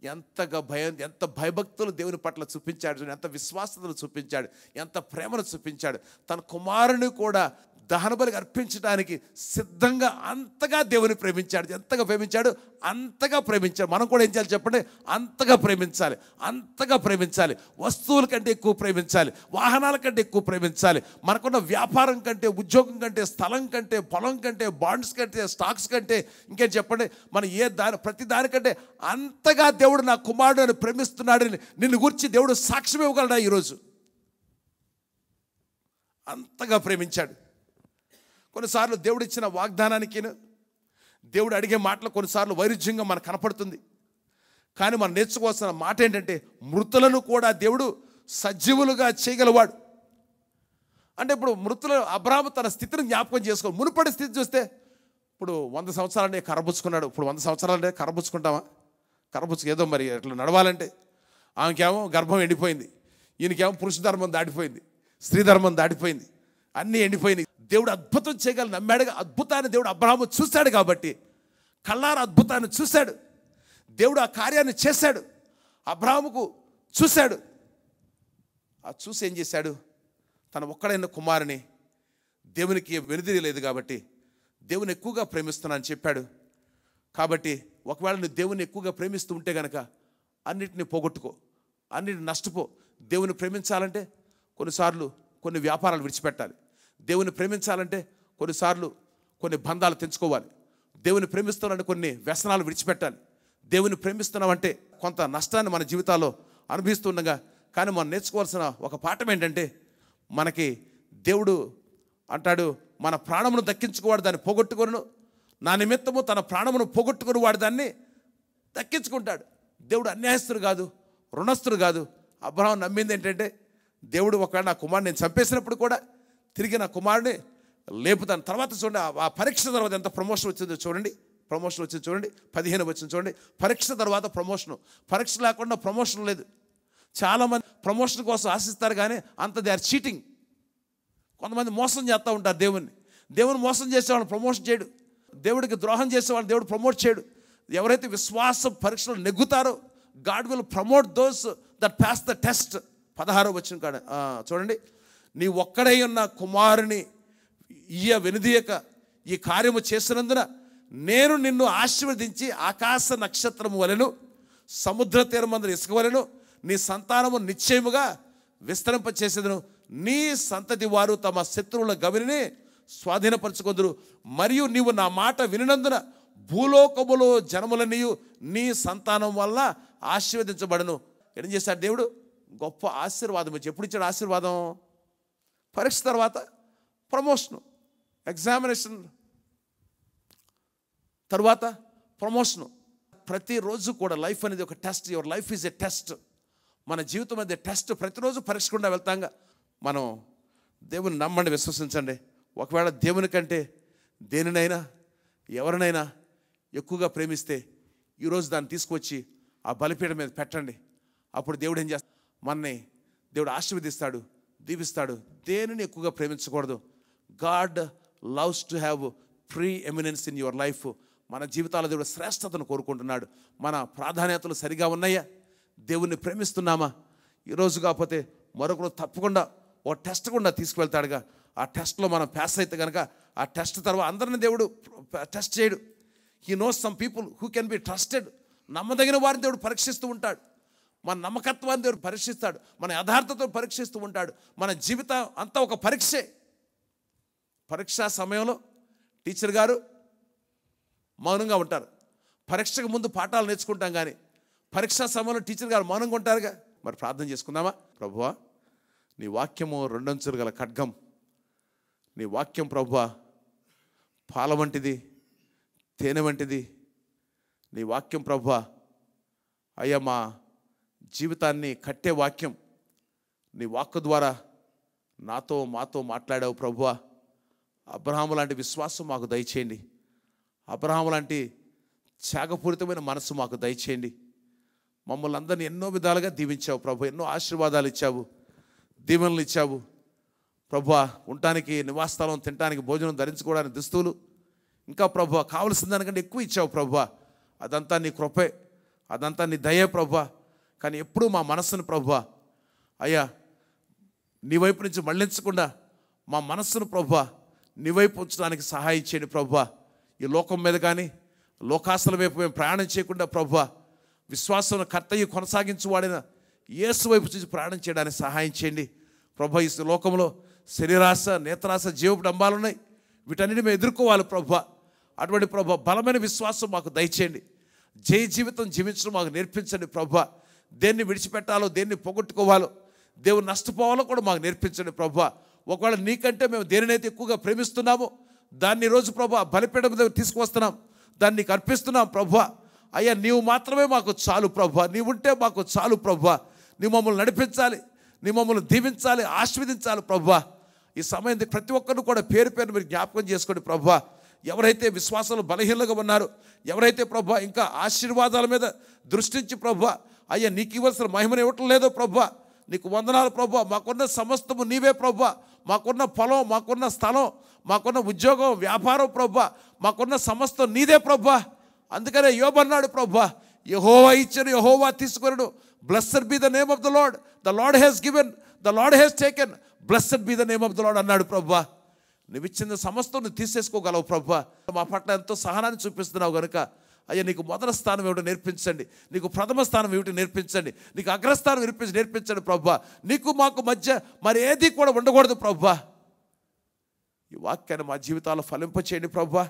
D: ఎంత భయభక్తులు దేవుని పట్ల చూపించాడు, ఎంత విశ్వాసతను చూపించాడు, ఎంత ప్రేమను చూపించాడు. తన కుమారుని కూడా దహన బలిగా అర్పించడానికి సిద్ధంగా అంతగా దేవుని ప్రేమించాడు. ఎంతగా ప్రేమించాడు, అంతగా ప్రేమించాడు. మనం కూడా ఏం చేయాలి చెప్పండి? అంతగా ప్రేమించాలి, అంతగా ప్రేమించాలి. వస్తువుల కంటే ఎక్కువ ప్రేమించాలి, వాహనాల కంటే ఎక్కువ ప్రేమించాలి. మనకున్న వ్యాపారం కంటే, ఉద్యోగం కంటే, స్థలం కంటే, పొలం కంటే, బాండ్స్ కంటే, స్టాక్స్ కంటే, ఇంకేం చెప్పండి, మన ప్రతి దానికంటే అంతగా దేవుడు నా కుమారుడు అని ప్రేమిస్తున్నాడని నిన్ను గురించి దేవుడు సాక్ష్యం ఇవ్వగలడా? ఈరోజు అంతగా ప్రేమించాడు. కొన్నిసార్లు దేవుడు ఇచ్చిన వాగ్దానానికి దేవుడు అడిగే మాటలు కొన్నిసార్లు వైరుధ్యంగా మనకు కనపడుతుంది. కానీ మనం నేర్చుకోవాల్సిన మాట ఏంటంటే, మృతులను కూడా దేవుడు సజీవులుగా చేయగలవాడు. అంటే ఇప్పుడు అబ్రాహాము తన స్థితిని జ్ఞాపకం చేసుకో. మునుపటి స్థితి చూస్తే ఇప్పుడు 100 సంవత్సరాలనే కర్రబుచ్చుకున్నాడు. ఇప్పుడు 100 సంవత్సరాలంటే కర్రబుచ్చుకుంటామా? ఏదో మరి అట్లా నడవాలంటే. ఆమెకేమో గర్భం ఎండిపోయింది, ఈయనకేమో పురుష ధర్మం దాటిపోయింది, స్త్రీ ధర్మం దాటిపోయింది, అన్నీ ఎండిపోయింది. దేవుడు అద్భుతం చేయగల నమ్మాడుగా. అద్భుతాన్ని దేవుడు అబ్రహాము చూశాడు కాబట్టి, కళ్ళారా అద్భుతాన్ని చూశాడు. దేవుడు ఆ కార్యాన్ని చేశాడు, అబ్రహాముకు చూశాడు. ఆ చూసి ఏం చేశాడు? తన ఒక్కడైన కుమారుని, దేవునికి వెనుదిరి లేదు కాబట్టి దేవుని ఎక్కువగా ప్రేమిస్తున్నానని చెప్పాడు. కాబట్టి ఒకవేళ నువ్వు దేవుని ఎక్కువగా ప్రేమిస్తూ ఉంటే కనుక అన్నిటిని పోగొట్టుకో, అన్నిటిని నష్టపో. దేవుని ప్రేమించాలంటే కొన్నిసార్లు కొన్ని వ్యాపారాలు విడిచిపెట్టాలి. దేవుని ప్రేమించాలంటే కొన్నిసార్లు కొన్ని బంధాలు తెంచుకోవాలి. దేవుని ప్రేమిస్తున్నామంటే కొన్ని వ్యసనాలు విడిచిపెట్టాలి. దేవుని ప్రేమిస్తున్నామంటే కొంత నష్టాన్ని మన జీవితాల్లో అనుభవిస్తుండగా, కానీ మనం నేర్చుకోవాల్సిన ఒక పాఠం ఏంటంటే, మనకి దేవుడు అంటాడు, మన ప్రాణమును దక్కించుకోవాడు దాన్ని పోగొట్టుకొను, నా నిమిత్తము తన ప్రాణమును పోగొట్టుకుని వాడు దాన్ని దక్కించుకుంటాడు. దేవుడు అన్యాయస్తుడు కాదు, రుణస్తుడు కాదు. అబ్రహాము నమ్మింది ఏంటంటే, దేవుడు ఒకవేళ నా కుమారుని నేను చంపేసినప్పుడు కూడా తిరిగి నా కుమారుని లేపుతాను. తర్వాత చూడండి, ఆ పరీక్ష తర్వాత ఎంత ప్రమోషన్ వచ్చిందో చూడండి. ప్రమోషన్ వచ్చింది చూడండి. 15 వచ్చింది చూడండి. పరీక్ష తర్వాత ప్రమోషను. పరీక్ష లేకుండా ప్రమోషన్ లేదు. చాలామంది ప్రమోషన్ కోసం ఆశిస్తారు కానీ అంత దే ఆర్ చీటింగ్. కొంతమంది మోసం చేస్తూ ఉంటారు దేవుని మోసం చేసేవాళ్ళని ప్రమోషన్ చేయడు. దేవుడికి ద్రోహం చేసేవాళ్ళని దేవుడు ప్రమోట్ చేయడు. ఎవరైతే విశ్వాస పరీక్షలు నెగ్గుతారో God will promote those that pass the test. 16 వచ్చిన కాడ చూడండి. నీ ఒక్కడై ఉన్న కుమారుని వెనుదీయక ఈ కార్యము చేసినందున నేను నిన్ను ఆశీర్వదించి ఆకాశ నక్షత్రము వలెను సముద్ర తీరమందు ఇసుక వలెను నీ సంతానము నిశ్చయముగా విస్తరింపచేసేదను. నీ సంతతి వారు తమ శత్రువుల గవిని స్వాధీనపరచుకొందురు. మరియు నీవు నా మాట వినినందున భూలోకములో జనములనియు నీ సంతానం వల్ల ఆశీర్వదించబడను. ఏం చేశాడు దేవుడు? గొప్ప ఆశీర్వాదం ఇచ్చి. ఎప్పుడు ఇచ్చాడు ఆశీర్వాదం? పరీక్ష తర్వాత ప్రమోషను, ఎగ్జామినేషన్ తర్వాత ప్రమోషను. ప్రతిరోజు కూడా లైఫ్ అనేది ఒక test. Your life is a test. మన జీవితం అనేది టెస్ట్. ప్రతిరోజు పరీక్షకుండా వెళ్తాంగా. మనం దేవుని నమ్మండి, విశ్వసించండి. ఒకవేళ దేవుని కంటే దేనినైనా ఎవరినైనా ఎక్కువగా ప్రేమిస్తే ఈరోజు దాన్ని తీసుకొచ్చి ఆ బలిపీఠం మీద పెట్టండి. అప్పుడు దేవుడు ఏం చేస్తాడు? మనని దేవుడు ఆశీర్వదిస్తాడు, దీవిస్తాడు. దేనిని ఎక్కువగా ప్రేమించకూడదు. God loves to have preeminence in your life. మన జీవితాల్లో దేవుడు శ్రేష్టతను కోరుకుంటున్నాడు. మన ప్రాధాన్యతలు సరిగా ఉన్నాయా? దేవుణ్ణి ప్రేమిస్తున్నామా? ఈరోజు కాకపోతే మరొకరు తప్పకుండా ఓ టెస్ట్ కూడా తీసుకువెళ్తాడుగా. ఆ టెస్ట్లో మనం పాస్ అయితే కనుక ఆ టెస్ట్ తర్వాత అందరిని దేవుడు టెస్ట్ చేయడు. He knows some people who can be trusted. నమ్మదగిన వారిని దేవుడు పరీక్షిస్తూ ఉంటాడు. మన నమ్మకత్వాన్ని దేవుడు పరీక్షిస్తాడు. మన యథార్థతను పరీక్షిస్తూ ఉంటాడు. మన జీవితం అంతా ఒక పరీక్షే. పరీక్షా సమయంలో టీచర్ గారు మౌనంగా ఉంటారు. పరీక్షకు ముందు పాఠాలు నేర్చుకుంటాం కానీ పరీక్షా సమయంలో టీచర్ గారు మౌనంగా ఉంటారుగా. మరి ప్రార్థన చేసుకుందామా? ప్రభువా, నీ వాక్యము 2 అంచులు గల ఖడ్గం. నీ వాక్యం ప్రభువా పాల వంటిది, తేనె వంటిది. నీ వాక్యం ప్రభువా అయ్యా మా జీవితాన్ని కట్టే వాక్యం. నీ వాక్కు ద్వారా మాతో మాట్లాడావు ప్రభువా. అబ్రహాము లాంటి విశ్వాసం మాకు దయచేయండి. అబ్రహాము లాంటి త్యాగపూరితమైన మనసు మాకు దయచేయండి. మమ్మల్ని అందరినీ ఎన్నో విధాలుగా దీవించావు ప్రభు. ఎన్నో ఆశీర్వాదాలు ఇచ్చావు, దీవెనలు ఇచ్చావు ప్రభువా. ఉండటానికి నివాస స్థలం, తినడానికి భోజనం, ధరించుకోవడానికి దుస్తులు, ఇంకా ప్రభువా కావలసిన దానికంటే ఎక్కువ ఇచ్చావు ప్రభువా. అదంతా నీ కృపే, అదంతా నీ దయే ప్రభువా. కానీ ఎప్పుడూ మా మనస్సును ప్రభువా అయ్యా నీ వైపు నుంచి మళ్ళించకుండా మా మనస్సును ప్రభువా నీ వైపు ఉంచడానికి సహాయం చేయండి ప్రభువా. ఈ లోకం మీద కానీ లోకాసుల వైపు మేము ప్రయాణం చేయకుండా ప్రభువా విశ్వాసం కర్తయ్య కొనసాగించువాడిన యేసు వైపు చూసి ప్రయాణం చేయడానికి సహాయం చేయండి ప్రభువా. ఈ లోకంలో శరీరాశ, నేత్రాశ, జీవపు డంబాలు ఉన్నాయి. వీటన్నిటి మేము ఎదుర్కోవాలి ప్రభువా. అటువంటి ప్రభువా బలమైన విశ్వాసం మాకు దయచేయండి. జయ జీవితం జీవించడం మాకు నేర్పించండి ప్రభువా. దేన్ని విడిచిపెట్టాలో, దేన్ని పోగొట్టుకోవాలో, దేవుని నష్టపోవాలో కూడా మాకు నేర్పించండి ప్రభువా. ఒకవేళ నీకంటే మేము దేనినైతే ఎక్కువగా ప్రేమిస్తున్నామో దాన్ని ఈరోజు ప్రభువా బలిపీఠం దగ్గర తీసుకువస్తున్నాం, దాన్ని నీకు అర్పిస్తున్నాం ప్రభువా. అయ్యా నీవు మాత్రమే మాకు చాలు ప్రభువా. నీవు ఉంటే మాకు చాలు ప్రభువా. నీవు మమ్మల్ని నడిపించాలి, నీ మమ్మల్ని దీవించాలి, ఆశీర్వదించాలి ప్రభువా. ఈ సమయం ప్రతి ఒక్కరిని కూడా పేరు పేరు మీరు జ్ఞాపకం చేసుకోండి ప్రభువా. ఎవరైతే విశ్వాసంలో బలహీనంగా ఉన్నారో, ఎవరైతే ప్రభువా ఇంకా ఆశీర్వాదాల మీద దృష్టించి ప్రభువా అయ్యా నీకు ఇవ్వాల్సిన మహిమను ఇవ్వటం లేదో ప్రభువా, నీకు వందనాలు ప్రభువా. మాకున్న సమస్తము నీవే ప్రభువా. మాకున్న పొలం, మాకున్న స్థలం, మాకున్న ఉద్యోగం, వ్యాపారం ప్రభువా, మాకున్న సమస్తం నీదే ప్రభువా. అందుకనే యోబు అన్నాడు ప్రభువా, యెహోవా ఇచ్చెను, యెహోవా తీసుకొనెను. Blessed be the name of the Lord, the Lord has given, the Lord has taken, blessed be the name of the Lord అన్నాడు ప్రభువా. నువ్వు ఇచ్చిన సమస్తం నువ్వు తీసేసుకోగలవు ప్రభువా. మా పట్ల ఎంతో సహనాన్ని చూపిస్తున్నావు కనుక అయ్యా నీకు మొదటి స్థానం ఏమిటో నేర్పించండి, నీకు ప్రథమ స్థానం ఏమిటో నేర్పించండి, నీకు అగ్రస్థానం నేర్పించండి ప్రభువా. నీకు మాకు మధ్య మరి ఏది కూడా ఉండకూడదు ప్రభువా. ఈ వాక్యాన్ని మా జీవితాల్లో ఫలింపచేయండి ప్రభువా.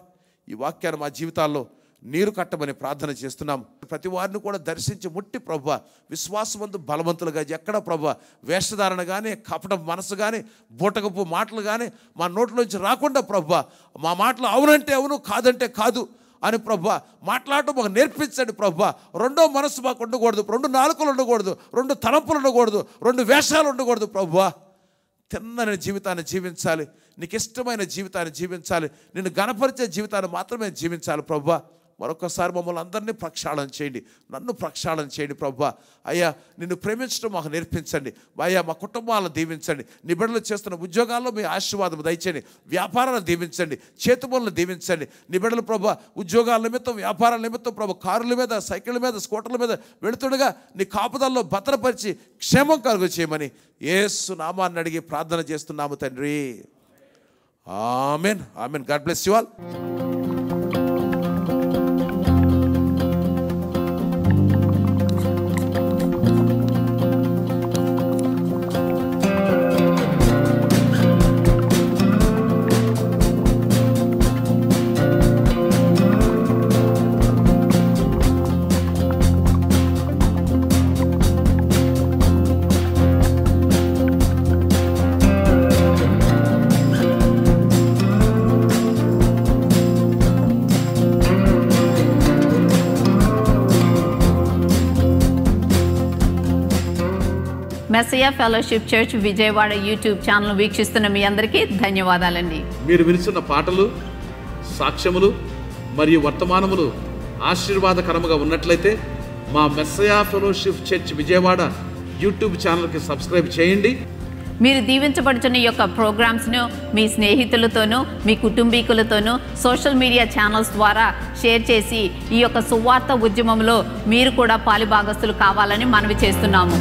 D: ఈ వాక్యాన్ని మా జీవితాల్లో నీరు కట్టమని ప్రార్థన చేస్తున్నాం. ప్రతి వారిని కూడా దర్శించి ముట్టి ప్రభువా విశ్వాసవంతు బలవంతులుగా ఎక్కడ ప్రభువా వేషధారణ కానీ, కపట మనసు కానీ, బూటకపు మాటలు కానీ మా నోట్లోంచి రాకుండా ప్రభువా మా మాటలు అవునంటే అవును, కాదంటే కాదు అని ప్రభువా మాట్లాడటం మాకు నేర్పించండి ప్రభువా. రెండో మనసు మాకు ఉండకూడదు, 2 నాలుకలు ఉండకూడదు, 2 తలంపులు ఉండకూడదు, 2 వేషాలు ఉండకూడదు ప్రభువా. తిన్నని జీవితాన్ని జీవించాలి, నీకు ఇష్టమైన జీవితాన్ని జీవించాలి, నిన్ను గణపరిచే జీవితాన్ని మాత్రమే జీవించాలి ప్రభువా. మరొకసారి మమ్మల్ని అందరినీ ప్రక్షాళన చేయండి, నన్ను ప్రక్షాళన చేయండి ప్రభువా. అయ్యా నిన్ను ప్రేమించడం మాకు నేర్పించండి అయ్యా. మా కుటుంబాలను దీవించండి, నీ బిడ్డలు చేస్తున్న ఉద్యోగాల్లో మీ ఆశీర్వాదం దయచేయండి, వ్యాపారాలను దీవించండి, చేతుబడులను దీవించండి. నీ బిడ్డలు ప్రభువా ఉద్యోగాల నిమిత్తం, వ్యాపారాల నిమిత్తం ప్రభు కారుల మీద, సైకిళ్ళ మీద, స్కూటర్ల మీద వెళుతుండగా నీ కాపుదల్లో భద్రపరిచి క్షేమం కలుగు చేయమని యేసు నామాన్ని అడిగి ప్రార్థన చేస్తున్నాము తండ్రి. Amen, amen. God bless you all.
E: Messiah fellowship church Vijayawada YouTube channel వీక్షిస్తున్న మీ అందరికీ ధన్యవాదాలండి.
F: మీరు వినిస్తున్న పాటలు, సాక్ష్యములు మరియు వర్తమానములు ఆశీర్వాదకరముగా ఉన్నట్లయితే మా Messiah fellowship church Vijayawada YouTube ఛానల్కి సబ్స్క్రైబ్ చేయండి.
E: మీరు దీవించబడుతున్న ఈ యొక్క ప్రోగ్రామ్స్ను మీ స్నేహితులతోనూ, మీ కుటుంబీకులతోనూ సోషల్ మీడియా ఛానల్స్ ద్వారా షేర్ చేసి ఈ యొక్క సువార్త ఉద్యమంలో మీరు కూడా పాలుభాగస్తులు కావాలని మనవి చేస్తున్నాము.